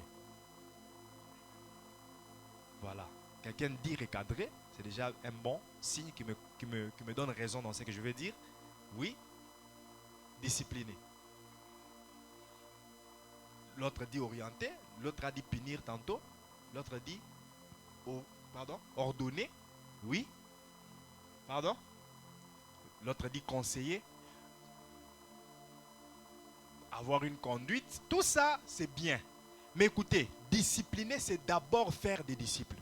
Voilà. Quelqu'un dit recadrer, c'est déjà un bon signe qui me donne raison dans ce que je veux dire. Oui. Discipliner. L'autre dit orienter, l'autre a dit punir tantôt, l'autre dit ordonner, oui, l'autre dit conseiller, avoir une conduite, tout ça c'est bien. Mais écoutez, discipliner c'est d'abord faire des disciples.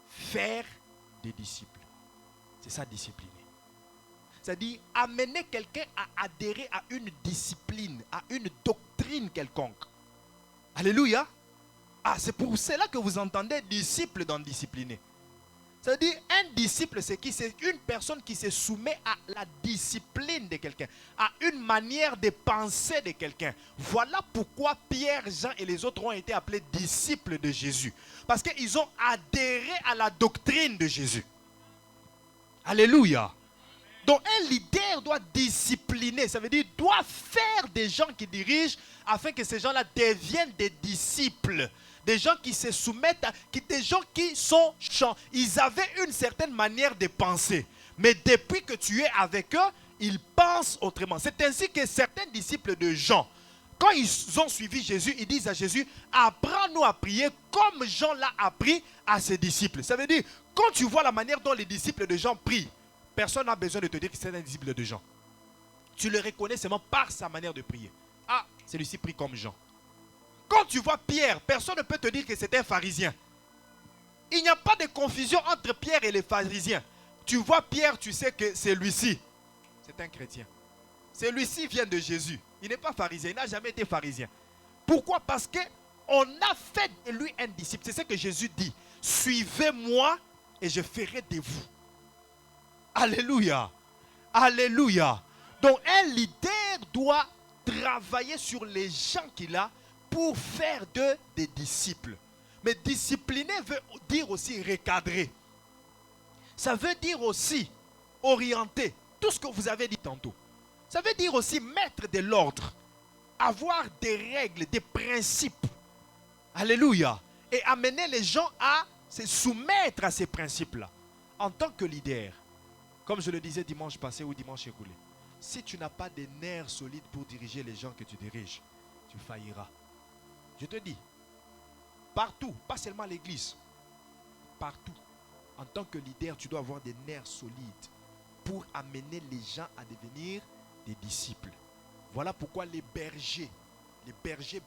Faire des disciples, c'est ça discipliner. C'est-à-dire amener quelqu'un à adhérer à une discipline, à une doctrine quelconque. Alléluia. Ah, c'est pour cela que vous entendez disciple dans discipliner. C'est-à-dire un disciple, c'est qui? C'est une personne qui se soumet à la discipline de quelqu'un, à une manière de penser de quelqu'un. Voilà pourquoi Pierre, Jean et les autres ont été appelés disciples de Jésus. Parce qu'ils ont adhéré à la doctrine de Jésus. Alléluia. Donc un leader doit discipliner, ça veut dire doit faire des gens qui dirigent afin que ces gens-là deviennent des disciples. Des gens qui se soumettent, des gens qui sont chants. Ils avaient une certaine manière de penser. Mais depuis que tu es avec eux, ils pensent autrement. C'est ainsi que certains disciples de Jean, quand ils ont suivi Jésus, ils disent à Jésus, apprends-nous à prier comme Jean l'a appris à ses disciples. Ça veut dire, quand tu vois la manière dont les disciples de Jean prient, personne n'a besoin de te dire que c'est un disciple de Jean. Tu le reconnais seulement par sa manière de prier. Ah, celui-ci prie comme Jean. Quand tu vois Pierre, personne ne peut te dire que c'est un pharisien. Il n'y a pas de confusion entre Pierre et les pharisiens. Tu vois Pierre, tu sais que celui-ci, c'est un chrétien. Celui-ci vient de Jésus. Il n'est pas pharisien, il n'a jamais été pharisien. Pourquoi? Parce qu'on a fait de lui un disciple. C'est ce que Jésus dit. Suivez-moi et je ferai de vous. Alléluia. Alléluia. Donc un leader doit travailler sur les gens qu'il a pour faire d'eux des disciples. Mais discipliner veut dire aussi recadrer. Ça veut dire aussi orienter. Tout ce que vous avez dit tantôt. Ça veut dire aussi mettre de l'ordre. Avoir des règles, des principes. Alléluia. Et amener les gens à se soumettre à ces principes-là. En tant que leader, comme je le disais dimanche passé ou dimanche écoulé, si tu n'as pas des nerfs solides pour diriger les gens que tu diriges, tu failliras. Je te dis, partout, pas seulement à l'église, partout, en tant que leader, tu dois avoir des nerfs solides pour amener les gens à devenir des disciples. Voilà pourquoi les bergers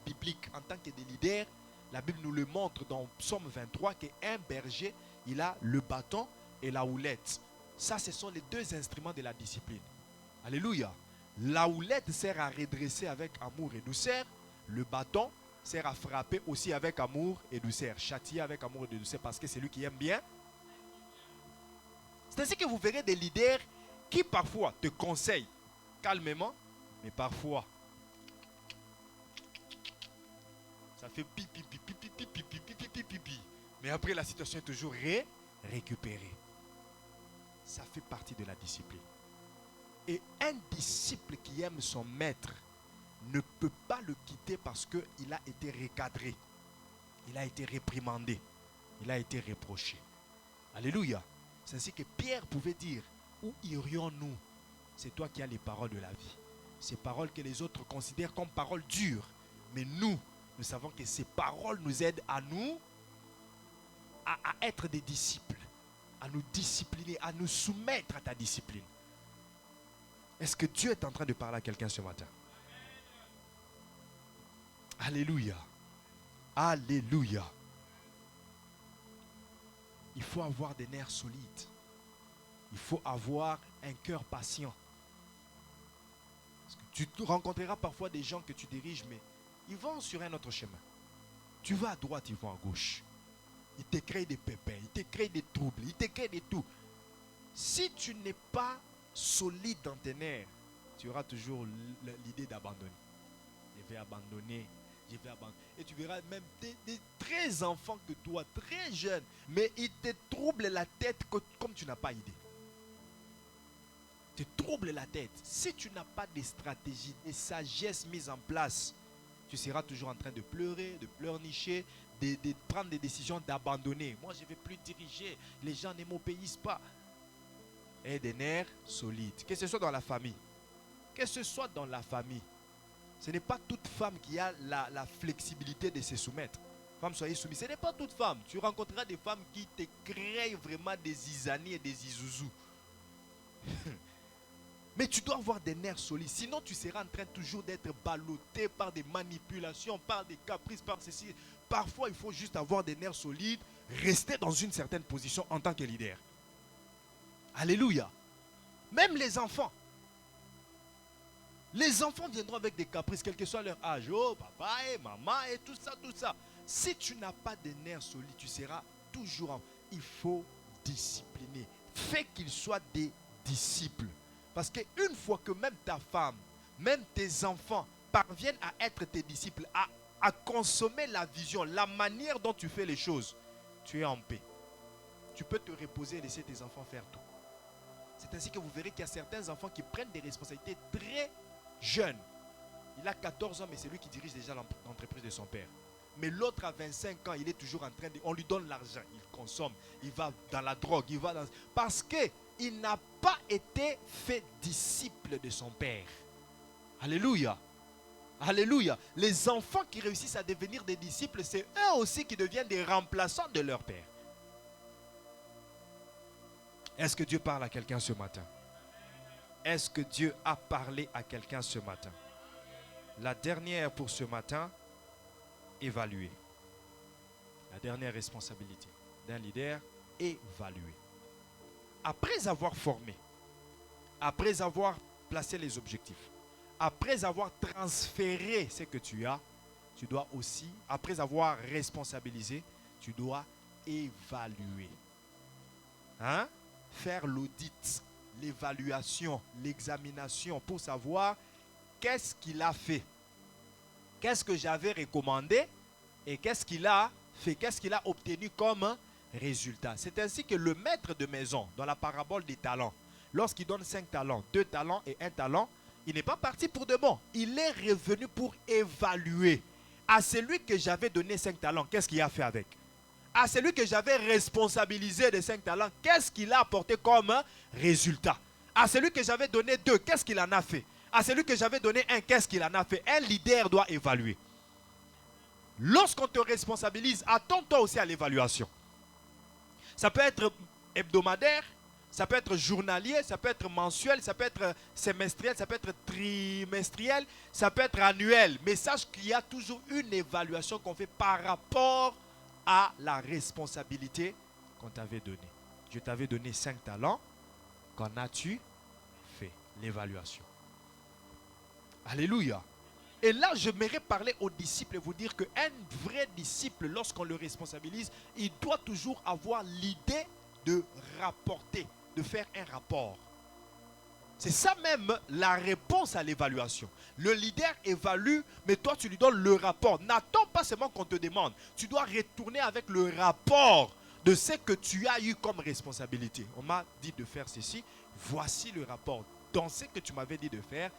bibliques en tant que des leaders, la Bible nous le montre dans Psaume 23 qu'un berger, il a le bâton et la houlette. Ça, ce sont les deux instruments de la discipline. Alléluia. La houlette sert à redresser avec amour et douceur. Le bâton sert à frapper aussi avec amour et douceur. Châtier avec amour et douceur parce que c'est lui qui aime bien. C'est ainsi que vous verrez des leaders qui parfois te conseillent calmement, mais parfois ça fait pipi, pipi, pipi, pipi, pipi, pipi, pipi. Mais après la situation est toujours récupérée. Ça fait partie de la discipline. Et un disciple qui aime son maître ne peut pas le quitter parce qu'il a été recadré. Il a été réprimandé. Il a été reproché. Alléluia. C'est ainsi que Pierre pouvait dire, où irions-nous? C'est toi qui as les paroles de la vie. Ces paroles que les autres considèrent comme paroles dures. Mais nous savons que ces paroles nous aident à nous, à être des disciples, à nous discipliner, à nous soumettre à ta discipline. Est-ce que Dieu est en train de parler à quelqu'un ce matin? Alléluia. Alléluia. Il faut avoir des nerfs solides. Il faut avoir un cœur patient. Parce que tu rencontreras parfois des gens que tu diriges, mais ils vont sur un autre chemin. Tu vas à droite, ils vont à gauche. Ils te créent des pépins, ils te créent des troubles, ils te créent des tout. Si tu n'es pas solide dans tes nerfs, tu auras toujours l'idée d'abandonner. Je vais abandonner. Et tu verras même des très enfants que toi, très jeunes, mais ils te troublent la tête comme tu n'as pas idée. Te troublent la tête. Si tu n'as pas de stratégie, de sagesse mise en place, tu seras toujours en train de pleurer, de pleurnicher, de prendre des décisions d'abandonner. Moi, je ne vais plus diriger. Les gens ne m'obéissent pas. Et des nerfs solides. Que ce soit dans la famille. Que ce soit dans la famille. Ce n'est pas toute femme qui a la flexibilité de se soumettre. Femme, soyez soumise. Ce n'est pas toute femme. Tu rencontreras des femmes qui te créent vraiment des zizani et des zizouzous. Mais tu dois avoir des nerfs solides. Sinon, tu seras en train toujours d'être ballotté par des manipulations, par des caprices, par ceci. Parfois, il faut juste avoir des nerfs solides, rester dans une certaine position en tant que leader. Alléluia. Même les enfants. Les enfants viendront avec des caprices, quel que soit leur âge. Oh, papa et maman et tout ça, tout ça. Si tu n'as pas de nerfs solides, tu seras toujours... Il faut discipliner. Fais qu'ils soient des disciples. Parce qu'une fois que même ta femme, même tes enfants parviennent à être tes disciples, à consommer la vision, la manière dont tu fais les choses, tu es en paix. Tu peux te reposer et laisser tes enfants faire tout. C'est ainsi que vous verrez qu'il y a certains enfants qui prennent des responsabilités très jeunes. Il a 14 ans, mais c'est lui qui dirige déjà l'entreprise de son père. Mais l'autre a 25 ans, il est toujours en train de... On lui donne l'argent, il consomme, il va dans la drogue, il va dans... Parce qu'il n'a pas été fait disciple de son père. Alléluia. Alléluia. Les enfants qui réussissent à devenir des disciples, c'est eux aussi qui deviennent des remplaçants de leur père. Est-ce que Dieu parle à quelqu'un ce matin? Est-ce que Dieu a parlé à quelqu'un ce matin? La dernière pour ce matin, évaluer. La dernière responsabilité d'un leader, évaluer. Après avoir formé, après avoir placé les objectifs, après avoir transféré ce que tu as, tu dois aussi, après avoir responsabilisé, tu dois évaluer. Hein? Faire l'audit, l'évaluation, l'examination pour savoir qu'est-ce qu'il a fait. Qu'est-ce que j'avais recommandé et qu'est-ce qu'il a fait, qu'est-ce qu'il a obtenu comme résultat. C'est ainsi que le maître de maison, dans la parabole des talents, lorsqu'il donne 5 talents, 2 talents et 1 talent, il n'est pas parti pour de bon. Il est revenu pour évaluer. À celui que j'avais donné 5 talents, qu'est-ce qu'il a fait avec? À celui que j'avais responsabilisé de 5 talents, qu'est-ce qu'il a apporté comme résultat? À celui que j'avais donné 2, qu'est-ce qu'il en a fait? À celui que j'avais donné 1, qu'est-ce qu'il en a fait? Un leader doit évaluer. Lorsqu'on te responsabilise, attends-toi aussi à l'évaluation. Ça peut être hebdomadaire, ça peut être journalier, ça peut être mensuel, ça peut être semestriel, ça peut être trimestriel, ça peut être annuel. Mais sache qu'il y a toujours une évaluation qu'on fait par rapport à la responsabilité qu'on t'avait donnée. Je t'avais donné 5 talents. Qu'en as-tu fait? L'évaluation. Alléluia. Et là, je m'aimerais parler aux disciples et vous dire qu'un vrai disciple, lorsqu'on le responsabilise, il doit toujours avoir l'idée de rapporter, de faire un rapport. C'est ça même la réponse à l'évaluation. Le leader évalue, mais toi tu lui donnes le rapport. N'attends pas seulement qu'on te demande. Tu dois retourner avec le rapport de ce que tu as eu comme responsabilité. On m'a dit de faire ceci. Voici le rapport. Dans ce que tu m'avais dit de faire,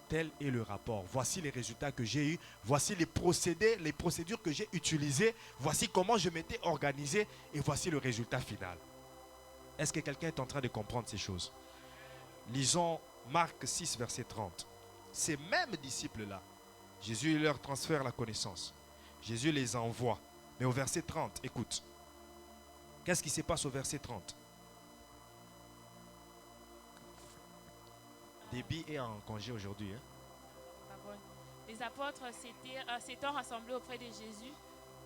tel est le rapport. Voici les résultats que j'ai eus. Voici les procédés, les procédures que j'ai utilisées. Voici comment je m'étais organisé. Et voici le résultat final. Est-ce que quelqu'un est en train de comprendre ces choses? Lisons Marc 6, verset 30. Ces mêmes disciples-là, Jésus leur transfère la connaissance. Jésus les envoie. Mais au verset 30, écoute. Qu'est-ce qui se passe au verset 30? Déby est en congé aujourd'hui. Les apôtres s'étant rassemblés auprès de Jésus,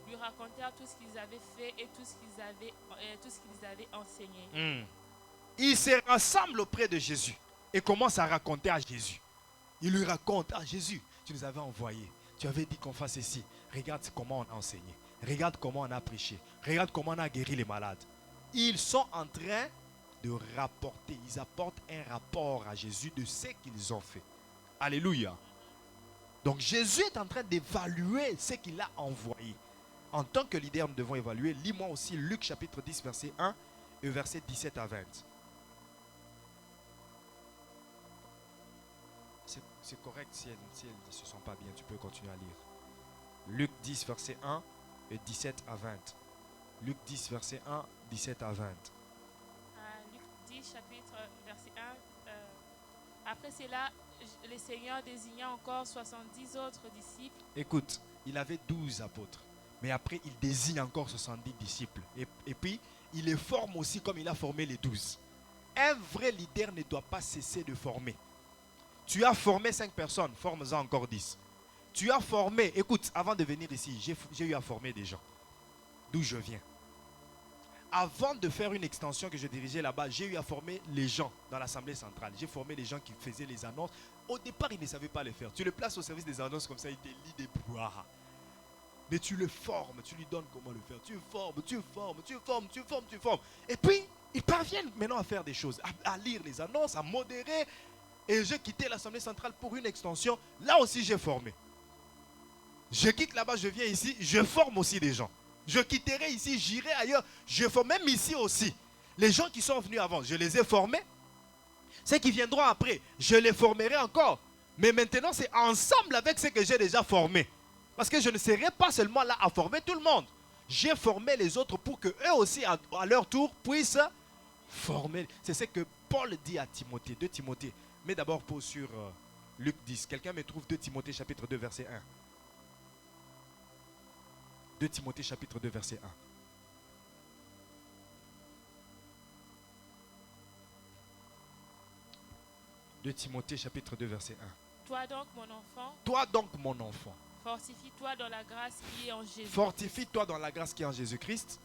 lui racontèrent tout ce qu'ils avaient fait et tout ce qu'ils avaient enseigné. Ils se rassemblent auprès de Jésus et commencent à raconter à Jésus. Ils lui racontent: ah Jésus, tu nous avais envoyés. Tu avais dit qu'on fasse ceci. Regarde comment on a enseigné. Regarde comment on a prêché. Regarde comment on a guéri les malades. Ils sont en train de rapporter. Ils apportent un rapport à Jésus de ce qu'ils ont fait. Alléluia. Donc Jésus est en train d'évaluer ce qu'il a envoyé. En tant que leader, nous devons évaluer. Lis-moi aussi Luc chapitre 10, verset 1 et verset 17 à 20. C'est correct si elles ne se sont pas bien. Tu peux continuer à lire. Luc 10, verset 1 et 17 à 20. Luc 10, verset 1, 17 à 20. Luc 10, chapitre verset 1. Après cela, le Seigneur désigna encore 70 autres disciples. Écoute, il avait 12 apôtres. Mais après, il désigne encore 70 disciples. Et puis, il les forme aussi comme il a formé les 12. Un vrai leader ne doit pas cesser de former. Tu as formé 5 personnes, forme-en encore 10. Tu as formé, écoute, avant de venir ici, j'ai eu à former des gens. D'où je viens. Avant de faire une extension que je dirigeais là-bas, j'ai eu à former les gens dans l'Assemblée centrale. J'ai formé les gens qui faisaient les annonces. Au départ, ils ne savaient pas les faire. Tu le places au service des annonces comme ça, il te lit des brouhaha. Mais tu le formes, tu lui donnes comment le faire. Tu formes. Et puis, ils parviennent maintenant à faire des choses, à lire les annonces, à modérer. Et j'ai quitté l'Assemblée centrale pour une extension. Là aussi, j'ai formé. Je quitte là-bas, je viens ici, je forme aussi des gens. Je quitterai ici, j'irai ailleurs. Je forme même ici aussi. Les gens qui sont venus avant, je les ai formés. Ceux qui viendront après, je les formerai encore. Mais maintenant, c'est ensemble avec ceux que j'ai déjà formés. Parce que je ne serai pas seulement là à former tout le monde. J'ai formé les autres pour qu'eux aussi, à leur tour, puissent former. C'est ce que Paul dit à Timothée, 2 Timothée. Mais d'abord, pause sur Luc 10. Quelqu'un me trouve 2 Timothée chapitre 2, verset 1. 2 Timothée chapitre 2, verset 1. De Timothée chapitre 2, verset 1. Toi donc, mon enfant. Toi donc, mon enfant. Fortifie-toi dans la grâce qui est en Jésus. Fortifie-toi dans la grâce qui est en Jésus-Christ.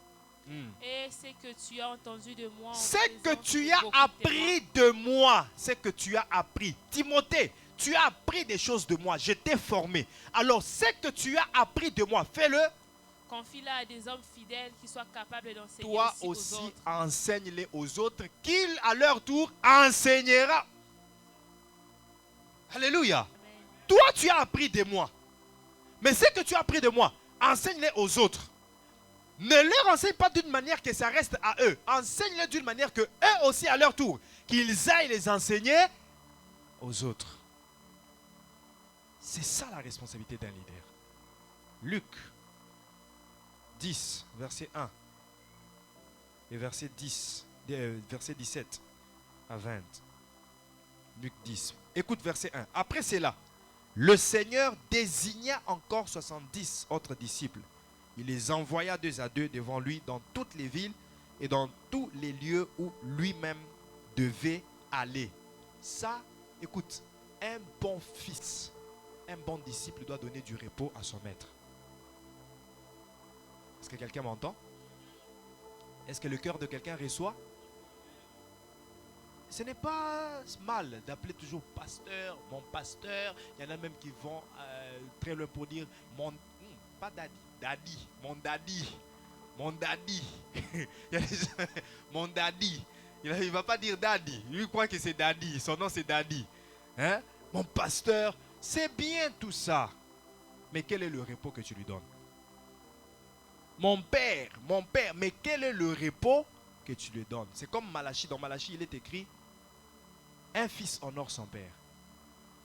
Et c'est que tu as entendu de moi. C'est que tu as appris de moi. C'est que tu as appris. Timothée, tu as appris des choses de moi. Je t'ai formé. Alors, c'est que tu as appris de moi. Fais-le. Confie-le à des hommes fidèles qui soient capables d'enseigner. Toi aussi, enseigne-les aux autres, qu'ils à leur tour enseignera. Alléluia. Amen. Toi, tu as appris de moi. Mais ce que tu as appris de moi, enseigne-les aux autres. Ne leur enseigne pas d'une manière que ça reste à eux. Enseigne-les d'une manière que eux aussi, à leur tour, qu'ils aillent les enseigner aux autres. C'est ça la responsabilité d'un leader. Luc 10, verset 1 et verset 17 à 20. Luc 10. Écoute verset 1. Après cela, le Seigneur désigna encore 70 autres disciples. Il les envoya 2 à 2 devant lui dans toutes les villes et dans tous les lieux où lui-même devait aller. Ça, écoute, un bon fils, un bon disciple doit donner du repos à son maître. Est-ce que quelqu'un m'entend? Est-ce que le cœur de quelqu'un reçoit? Ce n'est pas mal d'appeler toujours pasteur, mon pasteur. Il y en a même qui vont très loin pour dire mon, pas daddy, daddy, mon daddy, mon daddy. Mon daddy. Il ne va pas dire daddy. Lui croit que c'est daddy. Son nom c'est daddy. Hein? Mon pasteur, c'est bien tout ça. Mais quel est le repos que tu lui donnes? Mon père, mais quel est le repos que tu lui donnes? C'est comme Malachie. Dans Malachie, il est écrit: un fils honore son père,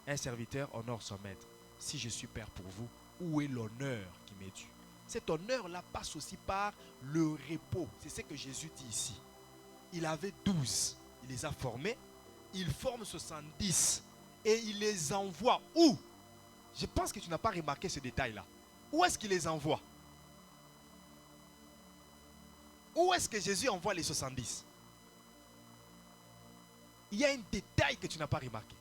un serviteur honore son maître. Si je suis père pour vous, où est l'honneur qui m'est dû? Cet honneur-là passe aussi par le repos. C'est ce que Jésus dit ici. Il avait 12, il les a formés, il forme 70 et il les envoie où? Je pense que tu n'as pas remarqué ce détail-là. Où est-ce qu'il les envoie? Où est-ce que Jésus envoie les 70? Il y a un détail que tu n'as pas remarqué.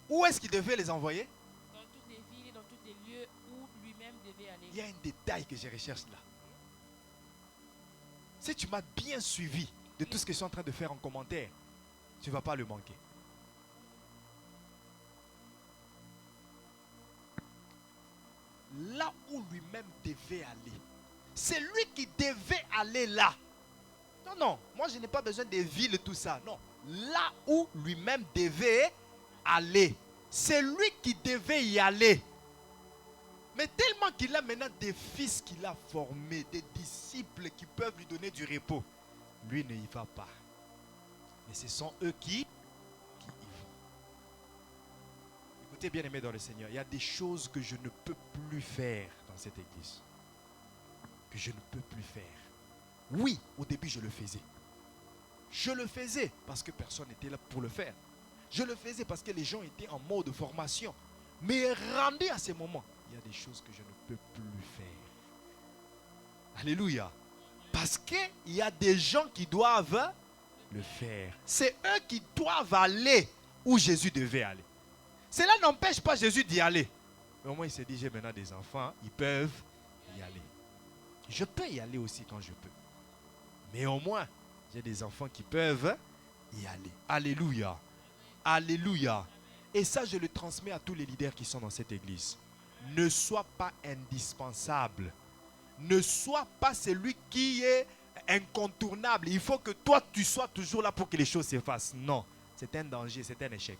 Où est-ce qu'il devait les envoyer? Dans toutes les villes et dans tous les lieux où lui-même devait aller. Il y a un détail que je recherche là. Si tu m'as bien suivi de tout ce que je suis en train de faire en commentaire, tu ne vas pas le manquer. Là où lui-même devait aller. C'est lui qui devait aller là. Non, non, moi je n'ai pas besoin des villes, tout ça. Non, là où lui-même devait aller. C'est lui qui devait y aller. Mais tellement qu'il a maintenant des fils qu'il a formés, des disciples qui peuvent lui donner du repos, lui ne y va pas. Mais ce sont eux qui y vont. Écoutez, bien aimés dans le Seigneur, il y a des choses que je ne peux plus faire dans cette église. Que je ne peux plus faire. Oui, au début je le faisais. Je le faisais parce que personne n'était là pour le faire. Je le faisais parce que les gens étaient en mode formation. Mais rendu à ce moment, il y a des choses que je ne peux plus faire. Alléluia. Parce qu'il y a des gens qui doivent le faire. C'est eux qui doivent aller où Jésus devait aller. Cela n'empêche pas Jésus d'y aller. Mais au moins il s'est dit, j'ai maintenant des enfants, ils peuvent y aller. Je peux y aller aussi quand je peux. Mais au moins, j'ai des enfants qui peuvent y aller. Alléluia. Alléluia. Et ça, je le transmets à tous les leaders qui sont dans cette église. Ne sois pas indispensable. Ne sois pas celui qui est incontournable. Il faut que toi, tu sois toujours là pour que les choses se fassent. Non, c'est un danger, c'est un échec.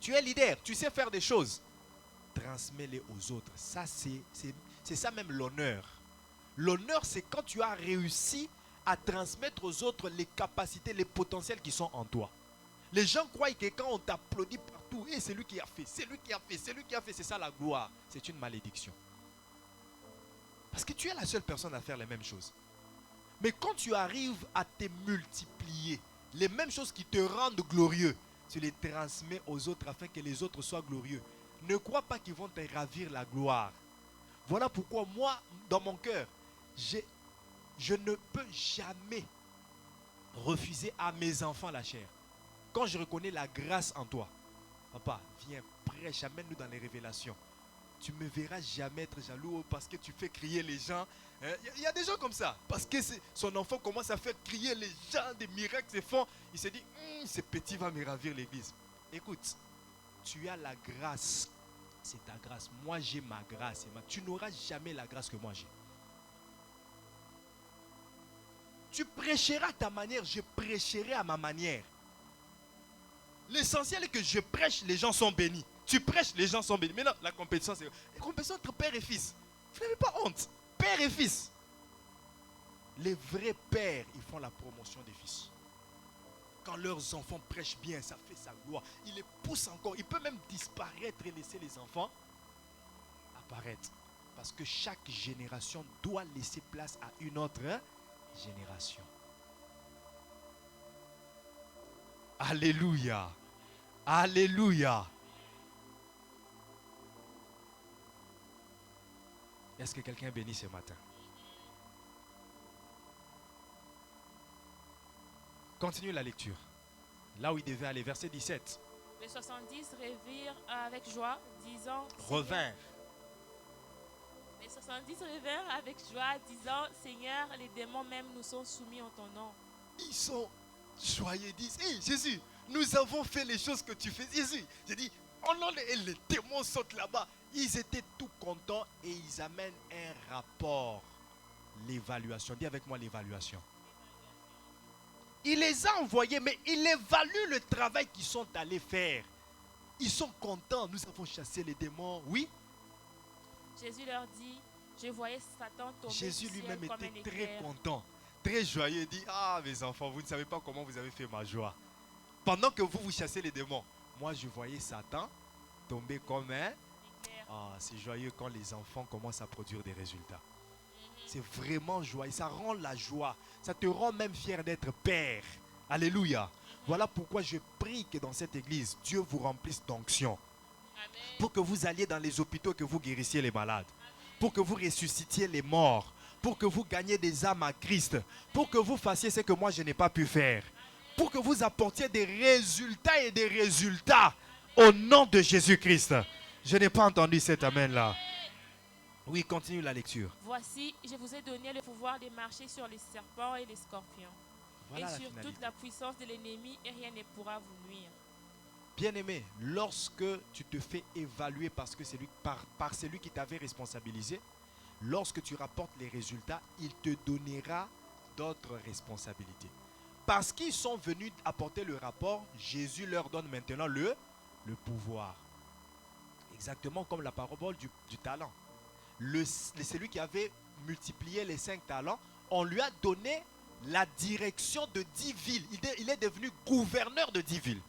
Tu es leader, tu sais faire des choses. Transmets-les aux autres. Ça, c'est ça même l'honneur. L'honneur, c'est quand tu as réussi à transmettre aux autres les capacités, les potentiels qui sont en toi. Les gens croient que quand on t'applaudit partout, hey, c'est lui qui a fait, c'est lui qui a fait, c'est lui qui a fait, c'est ça la gloire. C'est une malédiction. Parce que tu es la seule personne à faire les mêmes choses. Mais quand tu arrives à te multiplier, les mêmes choses qui te rendent glorieux, tu les transmets aux autres afin que les autres soient glorieux. Ne crois pas qu'ils vont te ravir la gloire. Voilà pourquoi moi, dans mon cœur, je ne peux jamais refuser à mes enfants la chair. Quand je reconnais la grâce en toi, papa, viens, prêche, amène-nous dans les révélations. Tu ne me verras jamais être jaloux parce que tu fais crier les gens. Il y a des gens comme ça. Parce que son enfant commence à faire crier les gens, des miracles se font. Il se dit, ce petit va me ravir l'église. Écoute, tu as la grâce. C'est ta grâce. Moi, j'ai ma grâce. Tu n'auras jamais la grâce que moi j'ai. Tu prêcheras à ta manière, je prêcherai à ma manière. L'essentiel est que je prêche, les gens sont bénis. Tu prêches, les gens sont bénis. Maintenant, la compétition, c'est la compétition entre père et fils. Vous n'avez pas honte. Père et fils. Les vrais pères, ils font la promotion des fils. Quand leurs enfants prêchent bien, ça fait sa gloire. Ils les poussent encore. Ils peuvent même disparaître et laisser les enfants apparaître. Parce que chaque génération doit laisser place à une autre génération. Alléluia. Alléluia. Est-ce que quelqu'un est béni ce matin? Continue la lecture. Là où il devait aller, verset 17. Les 70 revirent avec joie, disant... Revinrent. Les 70 revinrent avec joie, disant, Seigneur, les démons même nous sont soumis en ton nom. Ils sont joyeux, ils disent, hey, Jésus, nous avons fait les choses que tu fais. Jésus, j'ai dit, et les démons sautent là-bas. Ils étaient tout contents et ils amènent un rapport. L'évaluation. Dis avec moi l'évaluation. Il les a envoyés, mais il évalue le travail qu'ils sont allés faire. Ils sont contents. Nous avons chassé les démons. Oui. Jésus leur dit, je voyais Satan tomber Jésus du ciel lui-même comme un était très éclair. content, très joyeux. Il dit, ah mes enfants, vous ne savez pas comment vous avez fait ma joie. Pendant que vous chassez les démons, moi je voyais Satan tomber comme un... Éclair. Ah, c'est joyeux quand les enfants commencent à produire des résultats. C'est vraiment joyeux. Ça rend la joie. Ça te rend même fier d'être père. Alléluia. Voilà pourquoi je prie que dans cette église, Dieu vous remplisse d'onction. Amen. Pour que vous alliez dans les hôpitaux, que vous guérissiez les malades. Pour que vous ressuscitiez les morts. Pour que vous gagniez des âmes à Christ. Pour que vous fassiez ce que moi je n'ai pas pu faire. Pour que vous apportiez des résultats et des résultats. Au nom de Jésus-Christ. Je n'ai pas entendu cet amen-là. Oui, continue la lecture. Voici, je vous ai donné le pouvoir de marcher sur les serpents et les scorpions. Voilà et la sur finalité. toute la puissance de l'ennemi, et rien ne pourra vous nuire. Bien-aimé, lorsque tu te fais évaluer parce que par celui qui t'avait responsabilisé, lorsque tu rapportes les résultats, il te donnera d'autres responsabilités. Parce qu'ils sont venus apporter le rapport, Jésus leur donne maintenant le pouvoir. Exactement comme la parabole du talent. Celui qui avait multiplié les 5 talents, on lui a donné la direction de 10 villes. Il est devenu gouverneur de 10 villes.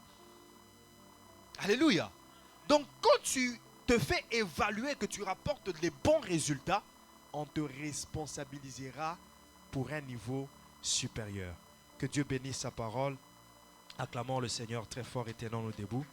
Alléluia. Donc quand tu te fais évaluer, que tu rapportes les bons résultats, on te responsabilisera pour un niveau supérieur. Que Dieu bénisse sa parole. Acclamons le Seigneur très fort et tenons-nous debout.